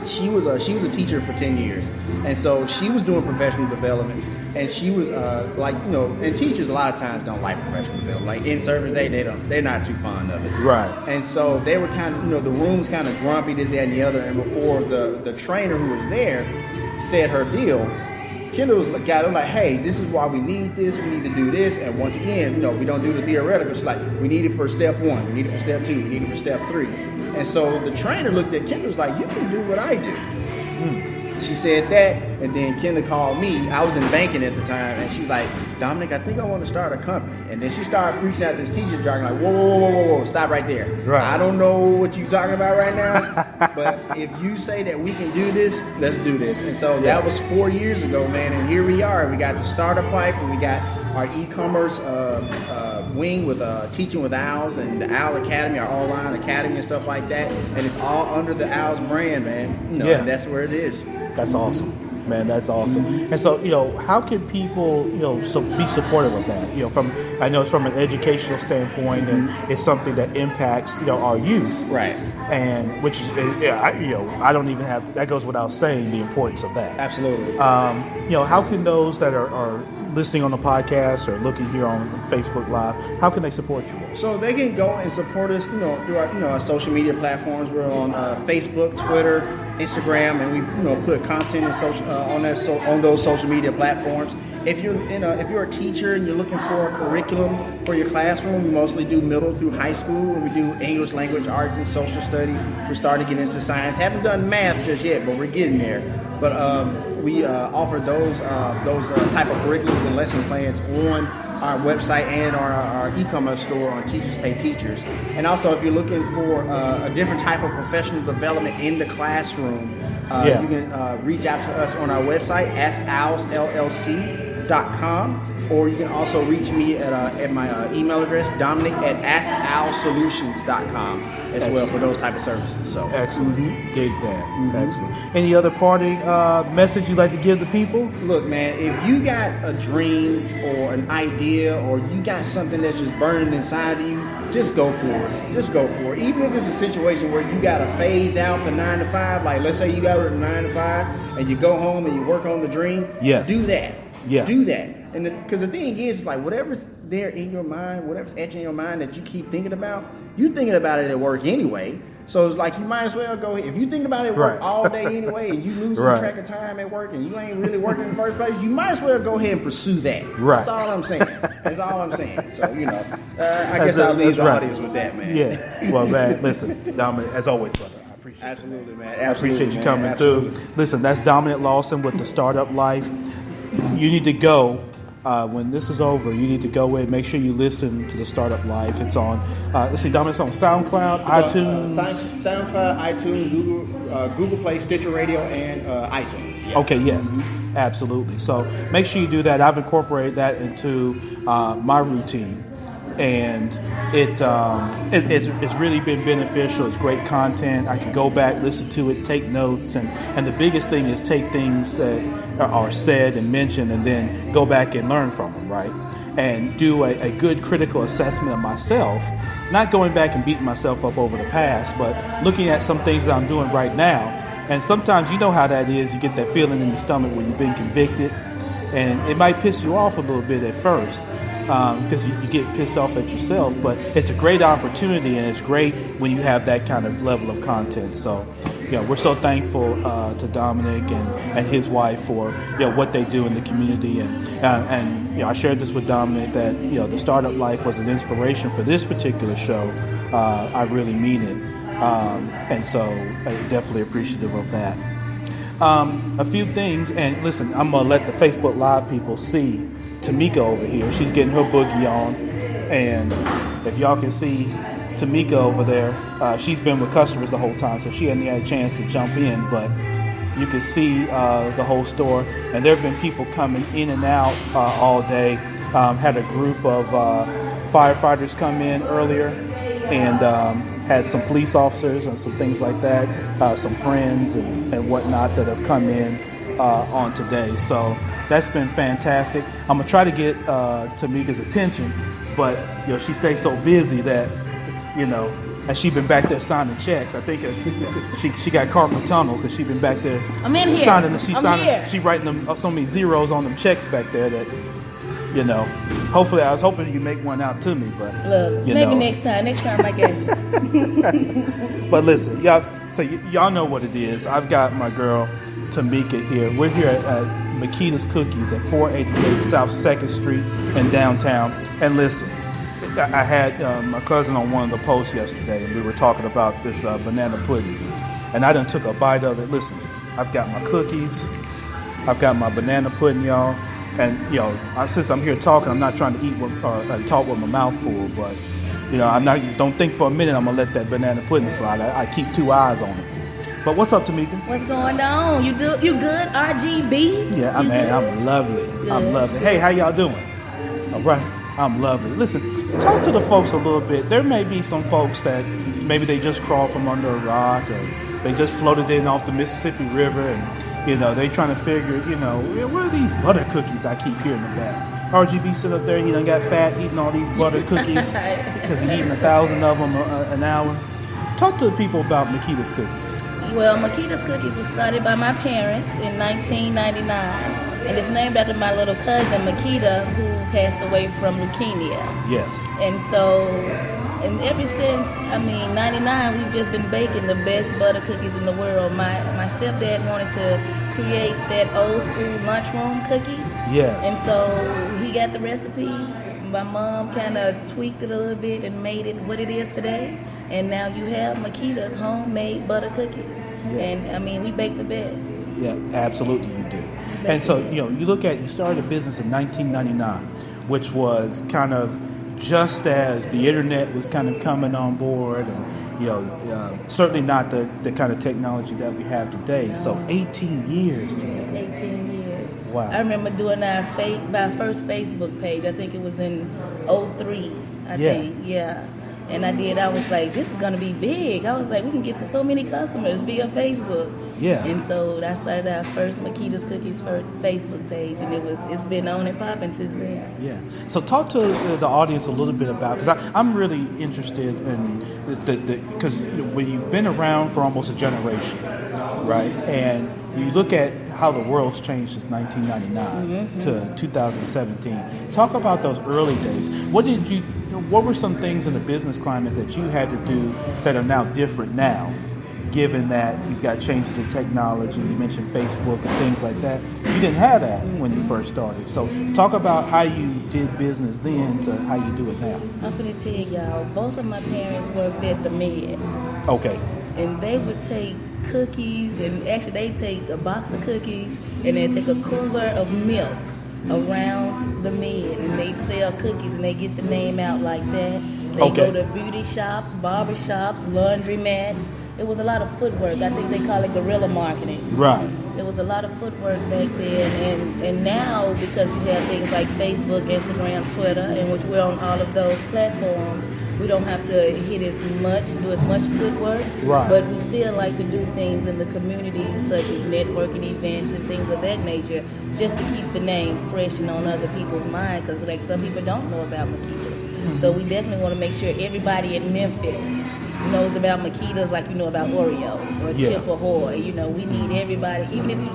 she was a teacher for 10 years, and so she was doing professional development, and she was like, you know, and teachers a lot of times don't like professional development. Like in service day, they're not too fond of it. Right. And so they were kind of, you know, the room's kind of grumpy, this, that, and the other. And before the trainer who was there said her deal, Kendall was like, hey, this is why we need this. We need to do this. And once again, we don't do the theoretical. She's like, we need it for step 1. We need it for step 2. We need it for step 3. And so the trainer looked at Kendall, was like, you can do what I do. She said that, and then Kendall called me. I was in banking at the time, and she's like, Dominic, I think I want to start a company. And then she started reaching out to this teacher jargon, like, whoa, stop right there. Right. I don't know what you're talking about right now, but if you say that we can do this, let's do this. And so that was 4 years ago, man, and here we are. We got the startup life, and we got our e-commerce wing with Teaching with Owls and the Owl Academy, our online academy and stuff like that. And it's all under the Owls brand, man. And that's where it is. That's awesome, man. That's awesome. And so, how can people, be supportive of that? I know it's from an educational standpoint, and it's something that impacts, our youth. Right. And which is, I don't even have to, that goes without saying the importance of that. Absolutely. How can those that are listening on the podcast or looking here on Facebook Live, how can they support you? So they can go and support us, through our, our social media platforms. We're on Facebook, Twitter, Instagram, and we, put content in on those social media platforms. If you're a teacher and you're looking for a curriculum for your classroom, we mostly do middle through high school, and we do English language arts and social studies. We're starting to get into science. Haven't done math just yet, but we're getting there. But we offer those type of curriculums and lesson plans on our website and our e-commerce store on Teachers Pay Teachers. And also, if you're looking for a different type of professional development in the classroom, you can reach out to us on our website, askowlsllc.com, or you can also reach me at my email address, dominic@askowlsolutions.com as well for those type of services. So excellent. Dig that. Excellent. Any other parting message you'd like to give the people? Look, man, if you got a dream or an idea or you got something that's just burning inside of you, just go for it. Just go for it. Even if it's a situation where you got to phase out the 9 to 5, like let's say you got a 9 to 5 and you go home and you work on the dream, do that. Yeah. Do that. And because the thing is, like, whatever's there in your mind, whatever's etching in your mind that you keep thinking about, you're thinking about it at work anyway. So it's like you might as well go, if you think about it at work all day anyway, and you lose track of time at work and you ain't really working in the first place, you might as well go ahead and pursue that. Right. That's all I'm saying. That's all I'm saying. So, I guess I'll leave the audience with that, man. Yeah. Well, man, listen, Dominic, as always, brother. Absolutely, man. I appreciate you coming through. Listen, that's Dominic Lawson with the Startup Life. You need to go. When this is over, you need to go in. Make sure you listen to the Startup Life. It's on. Let's see, Dominic's on SoundCloud, iTunes. SoundCloud, iTunes, Google Play, Stitcher Radio, and iTunes. Yeah. Okay, yeah, absolutely. So make sure you do that. I've incorporated that into my routine, and it's really been beneficial. It's great content. I can go back, listen to it, take notes, and the biggest thing is take things that are said and mentioned and then go back and learn from them, right? And do a good critical assessment of myself, not going back and beating myself up over the past, but looking at some things that I'm doing right now. And sometimes you know how that is. You get that feeling in your stomach when you've been convicted, and it might piss you off a little bit at first. Because you get pissed off at yourself, but it's a great opportunity, and it's great when you have that kind of level of content. So, we're so thankful to Dominic and his wife for what they do in the community, and I shared this with Dominic that the Startup Life was an inspiration for this particular show. I really mean it, and so I'm definitely appreciative of that. A few things, and listen, I'm gonna let the Facebook Live people see Tamika over here. She's getting her boogie on, and if y'all can see Tamika over there, she's been with customers the whole time, so she hadn't had a chance to jump in, but you can see the whole store, and there have been people coming in and out all day. Had a group of firefighters come in earlier, and had some police officers and some things like that, some friends and whatnot that have come in on today. So that's been fantastic. I'm gonna try to get Tamika's attention, but she stays so busy that and she's been back there signing checks. I think she got carpal tunnel because she's been back there. I'm in here. She writing them so many zeros on them checks back there that hopefully I was hoping you make one out to me, but look, maybe next time I get you. But listen, y'all, so y'all know what it is. I've got my girl Tamika here. We're here at Makeda's Cookies at 488 South 2nd Street in downtown. And listen, I had my cousin on one of the posts yesterday, and we were talking about this banana pudding. And I done took a bite of it. Listen, I've got my cookies, I've got my banana pudding, y'all. And, since I'm here talking, I'm not trying to eat or talk with my mouth full, but, don't think for a minute I'm going to let that banana pudding slide. I keep 2 eyes on it. But what's up, Tamika? What's going on? You good, RGB? Yeah, I'm lovely. Good. I'm lovely. Hey, how y'all doing? All right, I'm lovely. Listen, talk to the folks a little bit. There may be some folks that maybe they just crawled from under a rock, or they just floated in off the Mississippi River, and they trying to figure, where are these butter cookies I keep hearing about? RGB sit up there, he done got fat eating all these butter cookies because he's eating 1,000 of them an hour. Talk to the people about Makeda's Cookies. Well, Makeda's Cookies was started by my parents in 1999, and it's named after my little cousin, Makeda, who passed away from leukemia. Yes. And ever since, 99, we've just been baking the best butter cookies in the world. My stepdad wanted to create that old school lunchroom cookie. Yes. And so he got the recipe. My mom kind of tweaked it a little bit and made it what it is today. And now you have Makeda's homemade butter cookies. Yeah. And we bake the best. Yeah, absolutely you do. And so, you started a business in 1999, which was kind of just as the internet was kind of coming on board, and, certainly not the kind of technology that we have today. So 18 years to make it. 18 years. Wow. I remember doing our first Facebook page. I think it was in 2003, I think. Yeah. And I was like, this is going to be big. I was like, we can get to so many customers via Facebook. Yeah. And so I started our first Makeda's Cookies Facebook page, and it's been on and popping since then. Yeah. So talk to the audience a little bit about, because I'm really interested in because when you've been around for almost a generation, right? And you look at how the world's changed since 1999 to 2017. Talk about those early days. What were some things in the business climate that you had to do that are now different now, given that you've got changes in technology? You mentioned Facebook and things like that. You didn't have that when you first started. So talk about how you did business then to how you do it now. I'm going to tell y'all, both of my parents worked at the Med. Okay. And they would take cookies, and actually they take a box of cookies and then take a cooler of milk around the Med, and they sell cookies, and they get the name out like that. They go to beauty shops, barber shops, laundromats. It was a lot of footwork. I think they call it guerrilla marketing. Right. There was a lot of footwork back then, and now, because you have things like Facebook, Instagram, Twitter, in which we're on all of those platforms, we don't have to do as much footwork. Right. But we still like to do things in the community, such as networking events and things of that nature, just to keep the name fresh and on other people's mind, because like some people don't know about Makeda's. Mm-hmm. So we definitely want to make sure everybody in Memphis knows about Makeda's, like you know about Oreos or Chip Ahoy. We need everybody, even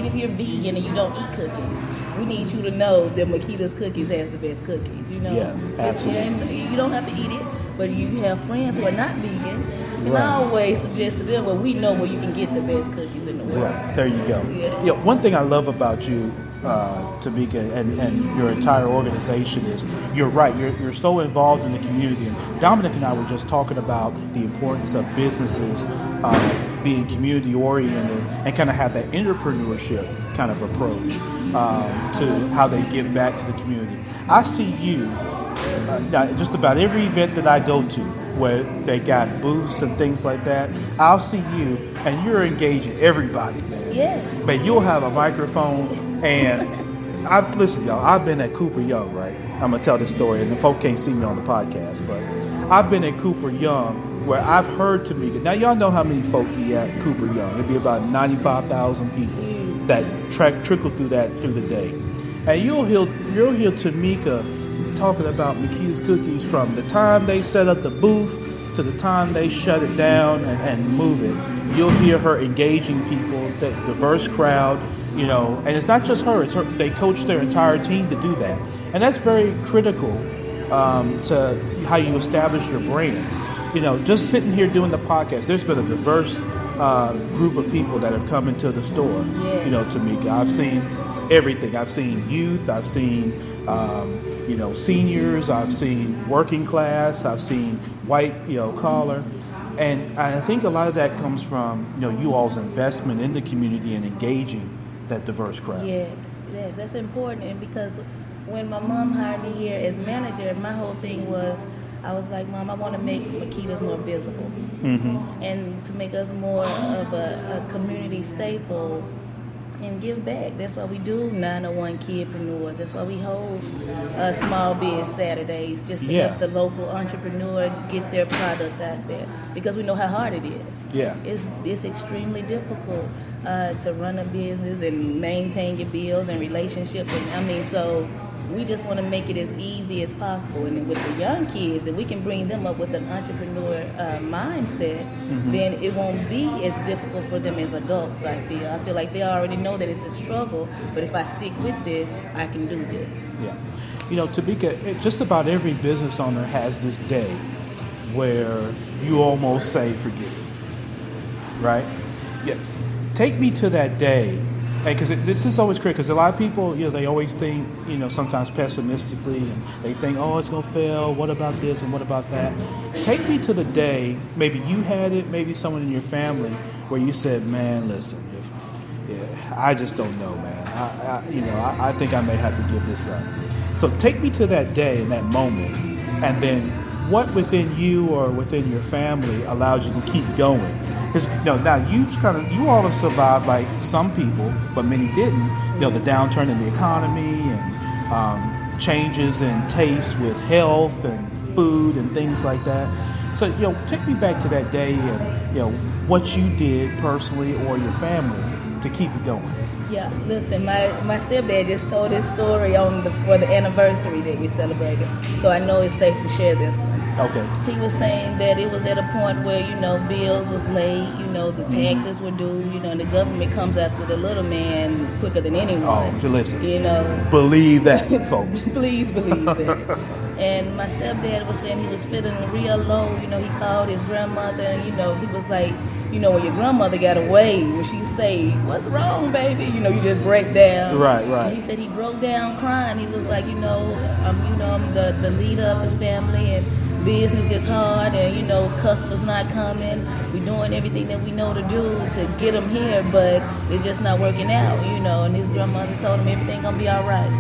if you're vegan and you don't eat cookies, we need you to know that Makeda's Cookies has the best cookies. Yeah, absolutely. You don't have to eat it, but you have friends who are not vegan, and I always suggest to them, well, we know where you can get the best cookies in the world. Right, there you go. Yeah. One thing I love about you, Tamika, and your entire organization is you're right. You're so involved in the community. And Dominic and I were just talking about the importance of businesses being community oriented and kind of have that entrepreneurship kind of approach to how they give back to the community. I see you just about every event that I go to where they got booths and things like that. I'll see you, and you're engaging everybody, man. Yes. But you'll have a microphone, and listen, y'all, I've been at Cooper Young, right? I'm gonna tell this story, and the folk can't see me on the podcast, but I've been at Cooper Young where I've heard Tamika. Now y'all know how many folk be at Cooper Young. It'd be about 95,000 people that trickle through the day, and you'll hear Tamika talking about Makeda's Cookies from the time they set up the booth to the time they shut it down and move it. You'll hear her engaging people, that diverse crowd, and it's not just her. They coach their entire team to do that, and that's very critical to how you establish your brand. Just sitting here doing the podcast, there's been a diverse group of people that have come into the store. Yes. You know, Tamika, I've seen everything. I've seen youth. I've seen seniors. I've seen working class. I've seen white collar. And I think a lot of that comes from you all's investment in the community and engaging that diverse crowd. Yes, that's important. And because when my mom hired me here as manager, my whole thing was, I was like, Mom, I want to make Makeda's more visible, and to make us more of a community staple and give back. That's why we do 901 Kidpreneurs. That's why we host Small Biz Saturdays, just to help the local entrepreneur get their product out there, because we know how hard it is. Yeah, it's extremely difficult to run a business and maintain your bills and relationships. And so we just want to make it as easy as possible. And with the young kids, if we can bring them up with an entrepreneur mindset, then it won't be as difficult for them as adults, I feel like they already know that it's a struggle, but if I stick with this, I can do this. Yeah. Tamika, just about every business owner has this day where you almost say, forget it, right? Yeah. Take me to that day. Because this is always critical. Because a lot of people, they always think, sometimes pessimistically, and they think, oh, it's going to fail. What about this and what about that? Take me to the day, maybe you had it, maybe someone in your family, where you said, man, listen, I just don't know, man. I think I may have to give this up. So take me to that day and that moment, and then what within you or within your family allowed you to keep going? Because now you all have survived like some people, but many didn't. The downturn in the economy and changes in taste with health and food and things like that. So take me back to that day and what you did personally or your family to keep it going. Yeah, listen, my stepdad just told his story for the anniversary that we celebrated, so I know it's safe to share this one. Okay. He was saying that it was at a point where, bills was late, the taxes were due, and the government comes after the little man quicker than anyone. Oh, listen. Believe that, folks. Please believe that. And my stepdad was saying he was feeling real low. He called his grandmother, and, he was like, when your grandmother got away, when she say, what's wrong, baby? You just break down. Right. And he said he broke down crying. He was like, I'm the leader of the family, and business is hard, and customers not coming. We're doing everything that we know to do to get them here, but it's just not working out, And his grandmother told him everything gonna be all right.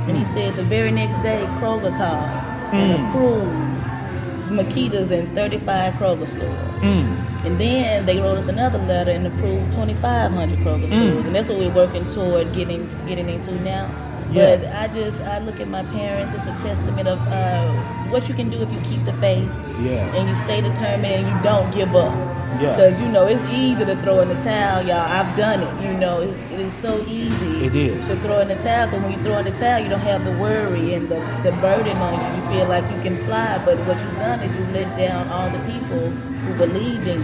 And he said the very next day, Kroger called and approved Makeda's in 35 Kroger stores. And then they wrote us another letter and approved 2,500 Kroger stores, and that's what we're working toward getting into now. Yeah. But I look at my parents as a testament of what you can do if you keep the faith, and you stay determined and you don't give up. Because it's easy to throw in the towel, y'all. I've done it. It is so easy. It is to throw in the towel. Because when you throw in the towel, you don't have the worry and the burden on you. You feel like you can fly, but what you've done is you let down all the people who believed in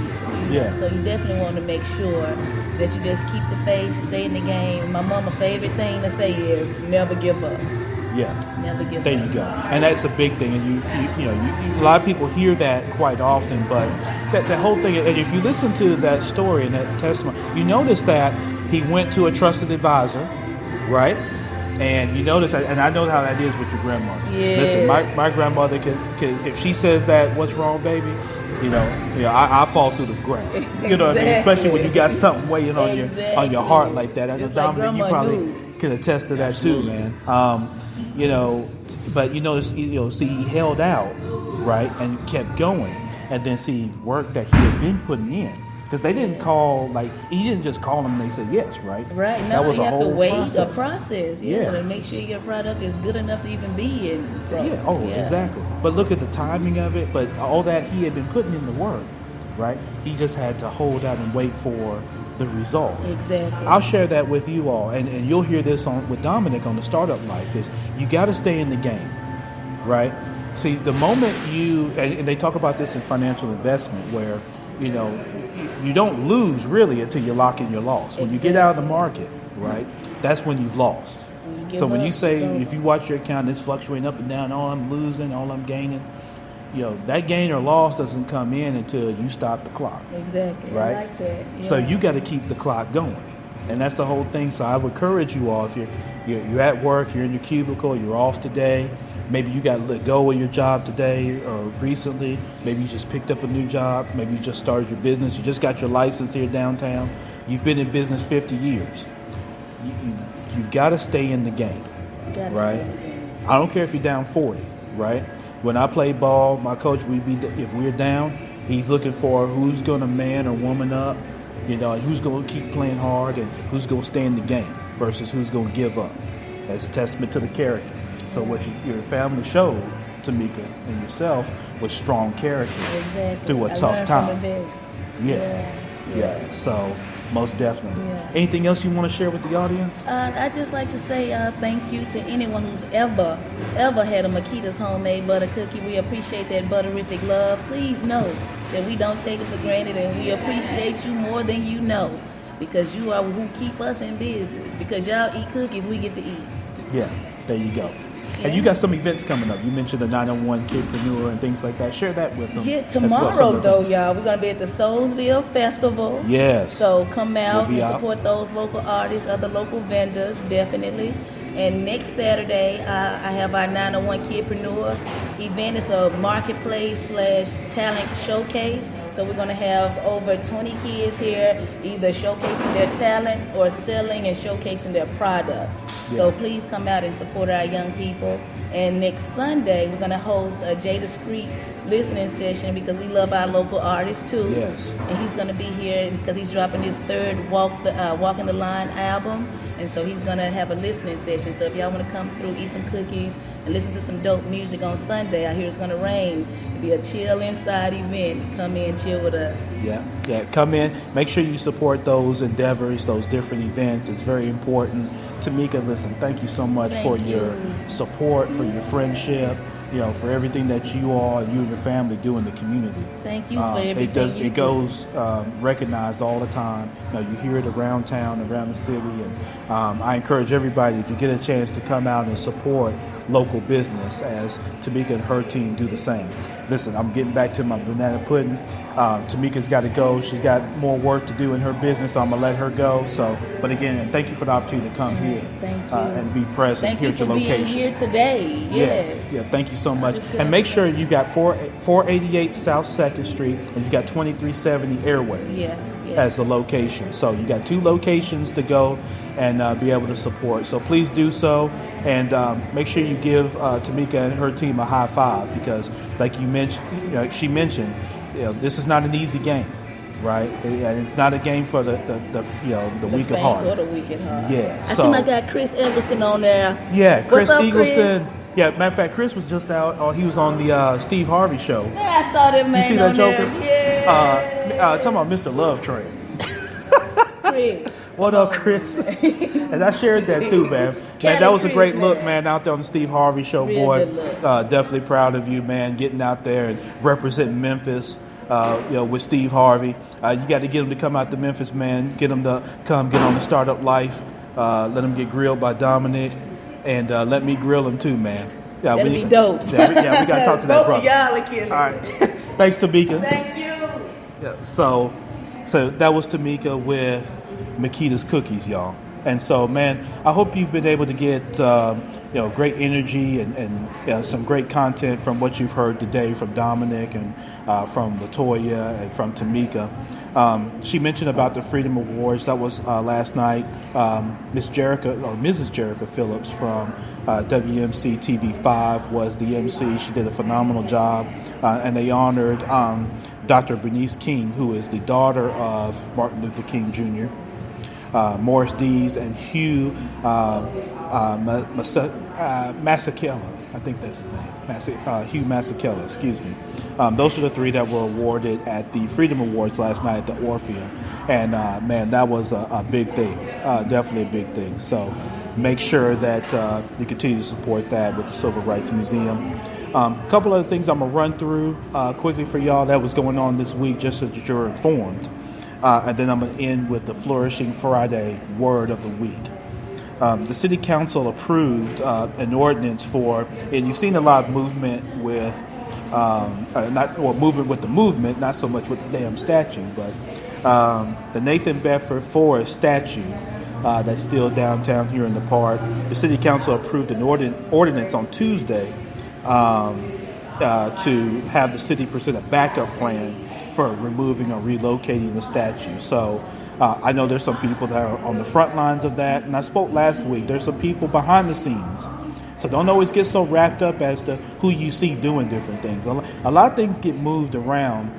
you. So you definitely want to make sure that you just keep the faith, stay in the game. My mama's favorite thing to say is never give up. Never give up. There you go. And that's a big thing. And you a lot of people hear that quite often, but that whole thing, and if you listen to that story and that testimony, you notice that he went to a trusted advisor, right? And you notice that, and I know how that is with your grandmother. Yes. Listen, my grandmother could, if she says that, what's wrong, baby? I fall through the ground. You know what I mean? Especially when you got something weighing on your heart like that. I know, Dominic, you probably can attest to that too, man. But you notice, see, he held out, right, and kept going, and then see work that he had been putting in. Because they didn't he didn't just call them and they said yes, right? Right. That was you have to wait process. a process, to make sure your product is good enough to even be in. Exactly. But look at the timing of it. But all that he had been putting in the work, right? He just had to hold out and wait for the results. Exactly. I'll share that with you all, and you'll hear this with Dominic on the Startup Life, is you got to stay in the game, right? See, the moment and they talk about this in financial investment, where you don't lose really until you lock in your loss. When you get out of the market, right, that's when you've lost. So when you say, if you watch your account, it's fluctuating up and down, oh, I'm losing, all I'm gaining, that gain or loss doesn't come in until you stop the clock. Exactly. Right? I like that. Yeah. So you got to keep the clock going. And that's the whole thing. So I would encourage you all, if you're at work, you're in your cubicle, you're off today, maybe you got to let go of your job today or recently, maybe you just picked up a new job, maybe you just started your business, you just got your license here downtown, you've been in business 50 years. You've got to stay in the game, right? I don't care if you're down 40, right? When I play ball, my coach, if we're down, he's looking for who's going to man or woman up, who's going to keep playing hard and who's going to stay in the game versus who's going to give up. That's a testament to the character. So what your family showed, Tamika and yourself, was strong character through a tough time. Yeah. So most definitely. Yeah. Anything else you want to share with the audience? I'd just like to say thank you to anyone who's ever had a Makeda's homemade butter cookie. We appreciate that butterific love. Please know that we don't take it for granted, and we appreciate you more than you know, because you are who keep us in business. Because y'all eat cookies, we get to eat. Yeah, there you go. And you got some events coming up. You mentioned the 901 Kidpreneur and things like that. Share that with them. Yeah, tomorrow, y'all, we're going to be at the Soulsville Festival. Yes. So come out and support those local artists, other local vendors, definitely. And next Saturday, I have our 901 Kidpreneur event. It's a marketplace/talent showcase. So we're going to have over 20 kids here, either showcasing their talent or selling and showcasing their products. Yeah. So please come out and support our young people. And next Sunday, we're going to host a Jada Street listening session because we love our local artists too. Yes. And he's going to be here because he's dropping his third Walking the Line album. And so he's going to have a listening session. So if y'all want to come through, eat some cookies, and listen to some dope music on Sunday, I hear it's going to rain. It'll be a chill inside event. Come in, chill with us. Yeah, come in. Make sure you support those endeavors, those different events. It's very important. Tamika, listen, thank you so much for your support, for your friendship, for everything that you all and you and your family do in the community. Thank you for everything. It goes recognized all the time. You hear it around town, around the city, and I encourage everybody, if you get a chance, to come out and support local business as Tamika and her team do the same. Listen, I'm getting back to my banana pudding. Tamika's got to go. She's got more work to do in her business, so I'm going to let her go. But again, thank you for the opportunity to come here and be present here at your location. Thank you for being here today. Yes. Yeah, thank you so much. And make sure you got 488 South 2nd Street and you got 2370 Airways as a location. So you got 2 locations to go and be able to support. So please do so, and make sure you give Tamika and her team a high five, because like you mentioned, she mentioned, this is not an easy game, right? And it's not a game for the weak at heart. Or the weak at heart. Yeah. I see my guy Chris Eggleston on there. Yeah, Chris Chris? Eggleston. Yeah, matter of fact, Chris was just out. He was on the Steve Harvey show. Yeah, I saw that man. You see that Joker? There. Yeah. Talking about Mr. Love Train. Chris. What up, Chris? And I shared that too, man. Man, that was a great look, man, out there on the Steve Harvey show, boy. Definitely proud of you, man, getting out there and representing Memphis, with Steve Harvey. You got to get him to come out to Memphis, man. Get him to come get on the Startup Life. Let him get grilled by Dominic, and let me grill him too, man. Yeah, that'll be dope. We got to talk to that brother. Y'all are kidding. All right. Thanks, Tamika. Thank you. Yeah, so that was Tamika with Makeda's Cookies, y'all. And so, man, I hope you've been able to get great energy and some great content from what you've heard today from Dominic and from LaToya and from Tamika. She mentioned about the Freedom Awards. That was last night. Mrs. Jerica Phillips from WMC TV5 was the MC. She did a phenomenal job, and they honored Dr. Bernice King, who is the daughter of Martin Luther King Jr., Morris Dees, and Hugh Masekela. I think that's his name. Hugh Masekela, excuse me. Those are the 3 that were awarded at the Freedom Awards last night at the Orpheum. And, man, that was a big thing, definitely a big thing. So make sure that you continue to support that with the Civil Rights Museum. A couple other things I'm going to run through quickly for y'all that was going on this week, just so that you're informed. And then I'm going to end with the Flourishing Friday Word of the Week. The City Council approved an ordinance for, and you've seen a lot of movement with moving with the movement, not so much with the damn statue, but the Nathan Bedford Forrest statue that's still downtown here in the park. The City Council approved an ordinance on Tuesday to have the city present a backup plan for removing or relocating the statue. So I know there's some people that are on the front lines of that, and I spoke last week. There's some people behind the scenes. So don't always get so wrapped up as to who you see doing different things. A lot of things get moved around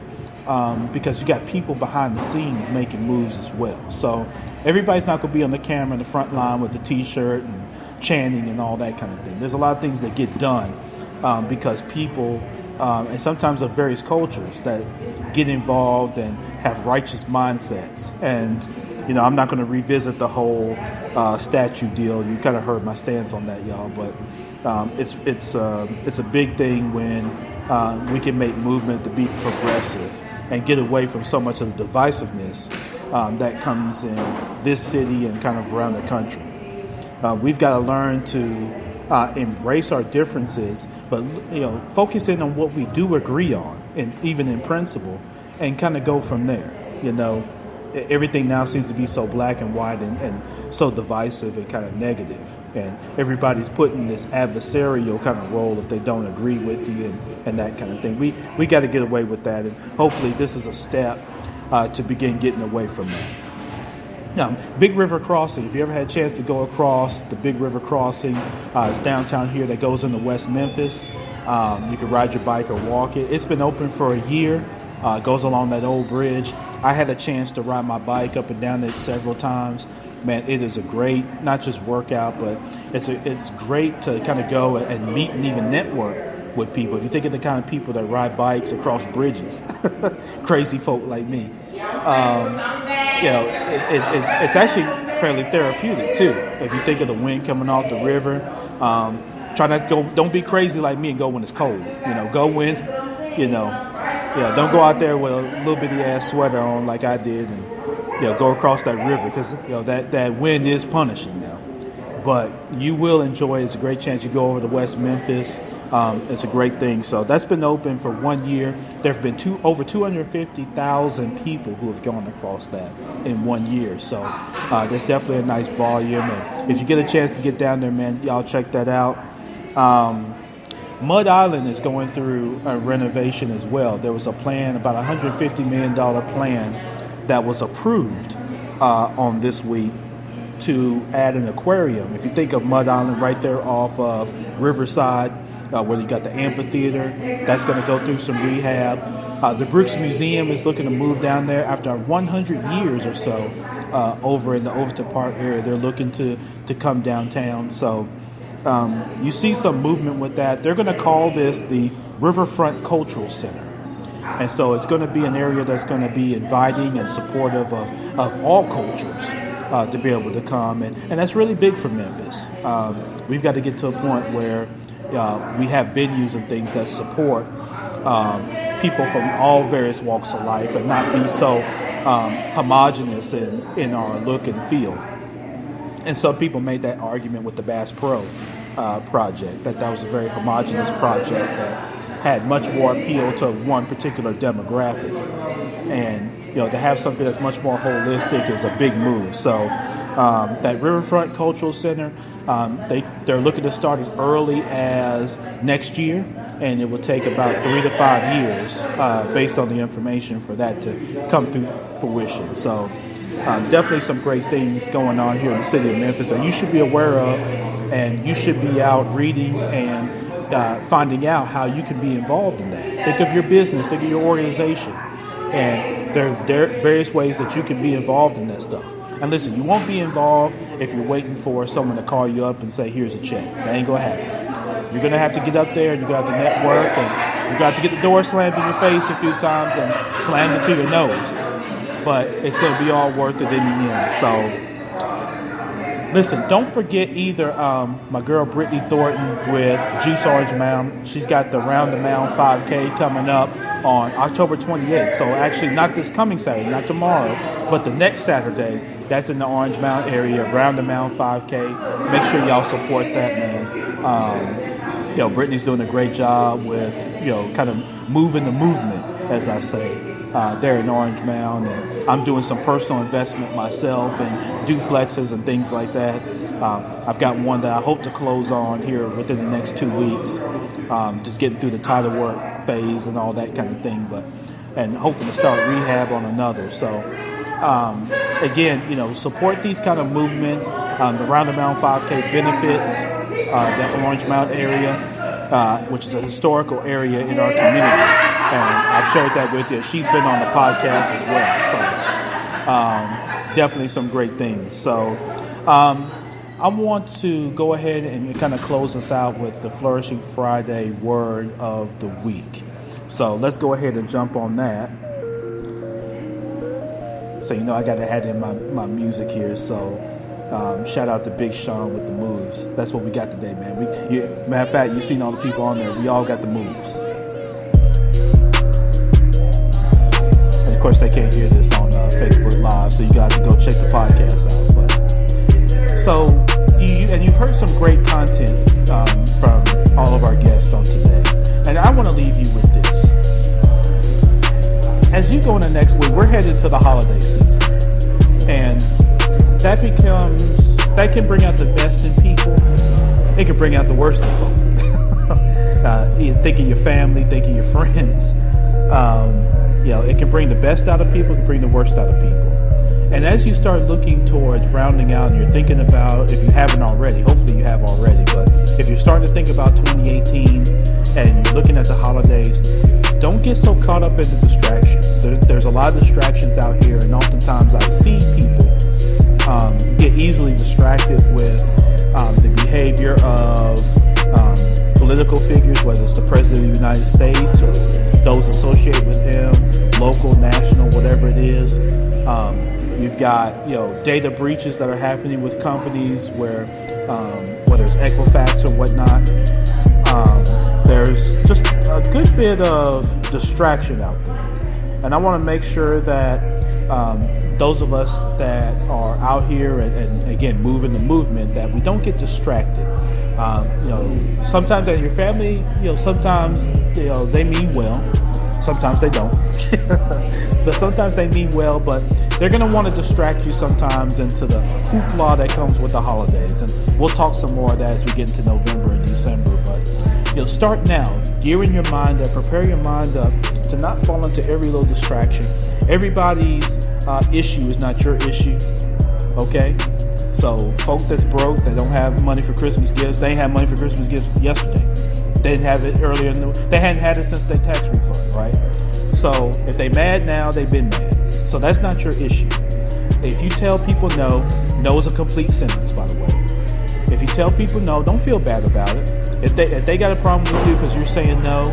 because you got people behind the scenes making moves as well. So everybody's not going to be on the camera in the front line with the T-shirt and chanting and all that kind of thing. There's a lot of things that get done because people, and sometimes of various cultures, that get involved and have righteous mindsets. And I'm not going to revisit the whole statue deal. You kind of heard my stance on that, y'all. But it's a big thing when we can make movement to be progressive and get away from so much of the divisiveness that comes in this city and kind of around the country. We've got to learn to embrace our differences, but focus in on what we do agree on, and even in principle, and kind of go from there. Everything now seems to be so black and white and so divisive and kind of negative. And everybody's put in this adversarial kind of role if they don't agree with you and that kind of thing. We got to get away with that. And hopefully this is a step to begin getting away from that. Now, Big River Crossing, if you ever had a chance to go across the Big River Crossing, it's downtown here that goes into West Memphis. You can ride your bike or walk it. It's been open for a year. It goes along that old bridge. I had a chance to ride my bike up and down it several times. Man, it is a great, not just workout, but it's great to kind of go and meet and even network with people. If you think of the kind of people that ride bikes across bridges, crazy folk like me, it's actually fairly therapeutic too. If you think of the wind coming off the river, try not to go. Don't be crazy like me and go when it's cold. Go when, don't go out there with a little bitty ass sweater on like I did, and go across that river because that wind is punishing now. But you will enjoy it. It's a great chance. You go over to West Memphis. It's a great thing. So that's been open for 1 year. There have been over 250,000 people who have gone across that in 1 year. So there's definitely a nice volume. And if you get a chance to get down there, man, y'all check that out. Mud Island is going through a renovation as well. There was a plan, about $150 million plan, that was approved on this week to add an aquarium. If you think of Mud Island right there off of Riverside, where you got the amphitheater, that's going to go through some rehab. The Brooks Museum is looking to move down there after 100 years or so over in the Overton Park area. They're looking to come downtown. So you see some movement with that. They're going to call this the Riverfront Cultural Center. And so it's going to be an area that's going to be inviting and supportive of all cultures to be able to come. And that's really big for Memphis. We've got to get to a point where we have venues and things that support people from all various walks of life and not be so homogenous in our look and feel. And some people made that argument with the Bass Pro project, that was a very homogenous project that had much more appeal to one particular demographic. And, to have something that's much more holistic is a big move. So that Riverfront Cultural Center, they're looking to start as early as next year, and it will take about 3 to 5 years based on the information for that to come through fruition. So definitely some great things going on here in the city of Memphis that you should be aware of, and you should be out reading and finding out how you can be involved in that. Think of your business, think of your organization, and there are various ways that you can be involved in that stuff. And listen, you won't be involved if you're waiting for someone to call you up and say, here's a check. That ain't going to happen. You're going to have to get up there, and you're going to have to network, and you're going to have to get the door slammed in your face a few times and slammed into your nose. But it's going to be all worth it in the end. So listen, don't forget either my girl Brittany Thornton with Juice Orange Mound. She's got the Round the Mound 5K coming up on October 28th. So actually not this coming Saturday, not tomorrow, but the next Saturday. That's in the Orange Mound area, Round the Mound 5K. Make sure y'all support that, man. Brittany's doing a great job with kind of moving the movement, as I say, there in Orange Mound. And I'm doing some personal investment myself in duplexes and things like that. I've got one that I hope to close on here within the next 2 weeks, just getting through the title work phase and all that kind of thing, and hoping to start rehab on another. So again, support these kind of movements. The Round the Mound 5K benefits the Orange Mound area, which is a historical area in our community. And I've shared that with you. She's been on the podcast as well. So definitely some great things. So I want to go ahead and kind of close us out with the Flourishing Friday word of the week. So let's go ahead and jump on that. So, I got to add in my music here. So shout out to Big Sean with the moves. That's what we got today, man. Matter of fact, you've seen all the people on there. We all got the moves. And of course, they can't hear this on Facebook Live, so you guys can go check the podcast out. You've heard some great content from all of our guests on today. And I want to leave you with this. As you go into next week, we're headed to the holiday season. And that can bring out the best in people. It can bring out the worst in folk. Think of your family, think of your friends. It can bring the best out of people, it can bring the worst out of people. And as you start looking towards rounding out, and you're thinking about, if you haven't already, hopefully you have already, but if you're starting to think about 2018 and you're looking at the holidays, don't get so caught up in the distractions. There's a lot of distractions out here, and oftentimes I see people get easily distracted with the behavior of political figures, whether it's the President of the United States or those associated with him, local, national, whatever it is. You've got, data breaches that are happening with companies where, whether it's Equifax or whatnot, there's just a good bit of distraction out there. And I want to make sure that those of us that are out here and again, moving the movement, that we don't get distracted. Sometimes in your family, sometimes, they mean well. Sometimes they don't. But sometimes they mean well, but they're going to want to distract you sometimes into the hoopla that comes with the holidays. And we'll talk some more of that as we get into November and December. But start now, gearing your mind up, prepare your mind up to not fall into every little distraction. Everybody's issue is not your issue, okay? So folk that's broke, that don't have money for Christmas gifts, they ain't had money for Christmas gifts yesterday. They didn't have it earlier. They hadn't had it since their tax refund, right? So if they mad now, they've been mad. So that's not your issue. If you tell people no is a complete sentence, by the way. If you tell people no, don't feel bad about it. If they got a problem with you because you're saying no,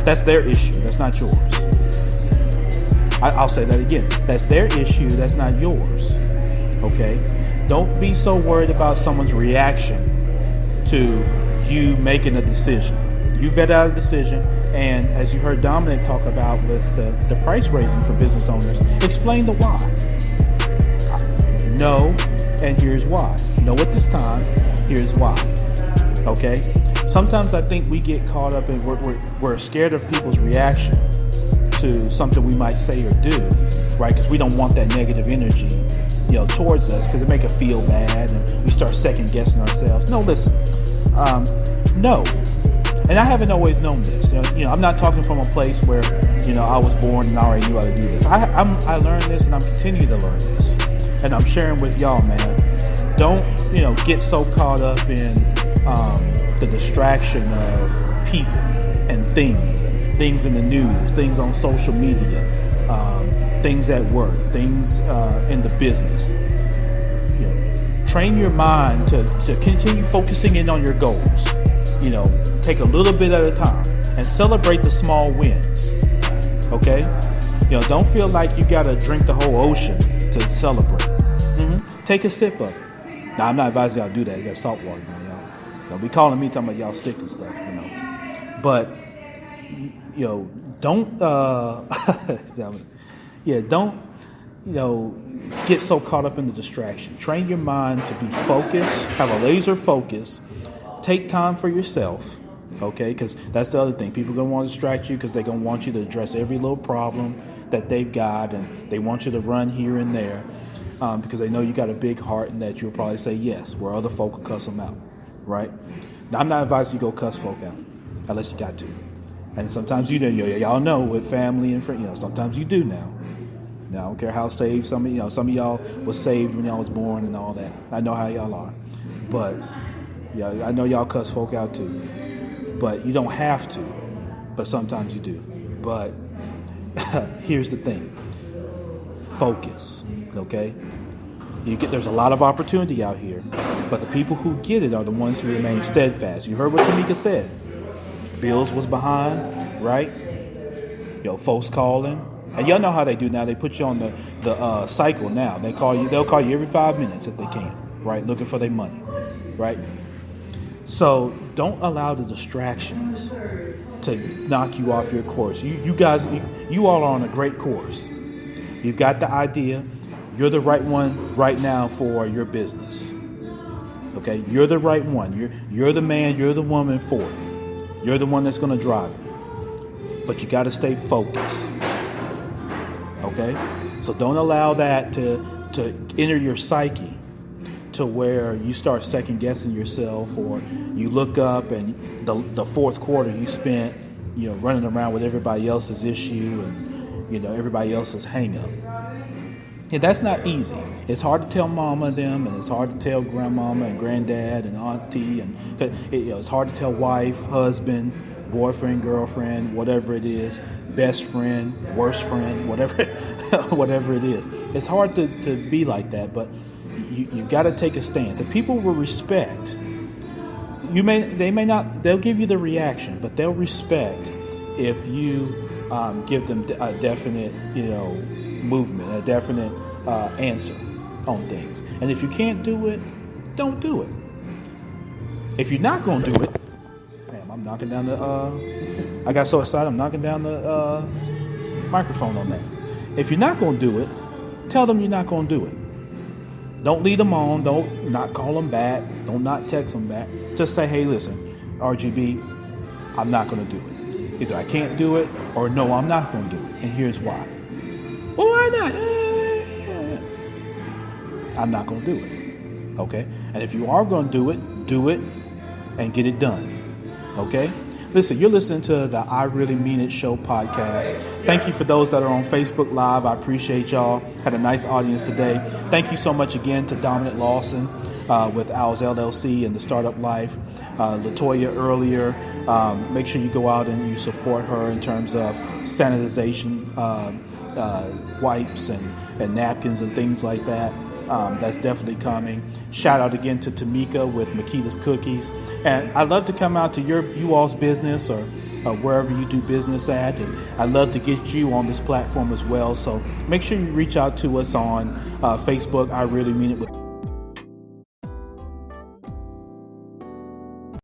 that's their issue. That's not yours. I'll say that again. That's their issue. That's not yours. Okay? Don't be so worried about someone's reaction to you making a decision. You vet out a decision, and as you heard Dominic talk about with the price raising for business owners, explain the why. No, and here's why. No at this time, here's why. Okay? Sometimes I think we get caught up in we're scared of people's reaction to something we might say or do, right? Because we don't want that negative energy, towards us, because it make us feel bad, and we start second guessing ourselves. No, listen, no. And I haven't always known this. I'm not talking from a place where, I was born and I already knew how to do this. I learned this, and I'm continuing to learn this. And I'm sharing with y'all, man. Don't, get so caught up in the distraction of people and things in the news, things on social media, things at work, things in the business. Train your mind to continue focusing in on your goals. Take a little bit at a time and celebrate the small wins. Okay? Don't feel like you got to drink the whole ocean to celebrate. Take a sip of it. Now, I'm not advising y'all to do that. You got salt water now, y'all be calling me talking about y'all sick and stuff, But, don't, don't, get so caught up in the distraction. Train your mind to be focused, have a laser focus, take time for yourself, Okay, because that's the other thing. People are going to want to distract you because they're going to want you to address every little problem that they've got, and they want you to run here and there because they know you got a big heart and that you'll probably say yes, where other folk will cuss them out, right? Now, I'm not advising you go cuss folk out unless you got to. And sometimes you do. Y'all know with family and friends, sometimes you do now. Now, I don't care how saved some of y'all was saved when y'all was born and all that. I know how y'all are. But, yeah, I know y'all cuss folk out too. But you don't have to, but sometimes you do. But here's the thing. Focus, okay? There's a lot of opportunity out here, but the people who get it are the ones who remain steadfast. You heard what Tamika said. Bills was behind, right? Folks calling. And y'all know how they do now. They put you on the cycle now. They'll call you every 5 minutes if they can, right? Looking for their money, right? So don't allow the distractions to knock you off your course. You guys, you all are on a great course. You've got the idea. You're the right one right now for your business. Okay, you're the right one. You're the man. You're the woman for it. You're the one that's going to drive it. But you got to stay focused. Okay, so don't allow that to enter your psyche, to where you start second guessing yourself, or you look up and the fourth quarter you spent, running around with everybody else's issue and, everybody else's hang up. And that's not easy. It's hard to tell mama and them, and it's hard to tell grandmama and granddad and auntie, and it's hard to tell wife, husband, boyfriend, girlfriend, whatever it is, best friend, worst friend, whatever it is. It's hard to be like that, but you got to take a stance. And people will respect. They'll give you the reaction, but they'll respect if you give them a definite, movement, a definite answer on things. And if you can't do it, don't do it. If you're not going to do it, I'm knocking down I got so excited, I'm knocking down the microphone on that. If you're not going to do it, tell them you're not going to do it. Don't lead them on. Don't not call them back. Don't not text them back. Just say, hey, listen, RGB, I'm not going to do it. Either I can't do it or no, I'm not going to do it. And here's why. Well, why not? I'm not going to do it. Okay? And if you are going to do it and get it done. Okay? Listen, you're listening to the I Really Mean It Show podcast. Thank you for those that are on Facebook Live. I appreciate y'all. Had a nice audience today. Thank you so much again to Dominic Lawson with Owls LLC and the Startup Life. Latoya earlier. Make sure you go out and you support her in terms of sanitization, wipes and napkins and things like that. That's definitely coming. Shout out again to Tamika with Makeda's Cookies. And I'd love to come out to you all's business or wherever you do business at. And I'd love to get you on this platform as well. So make sure you reach out to us on Facebook. I Really Mean It with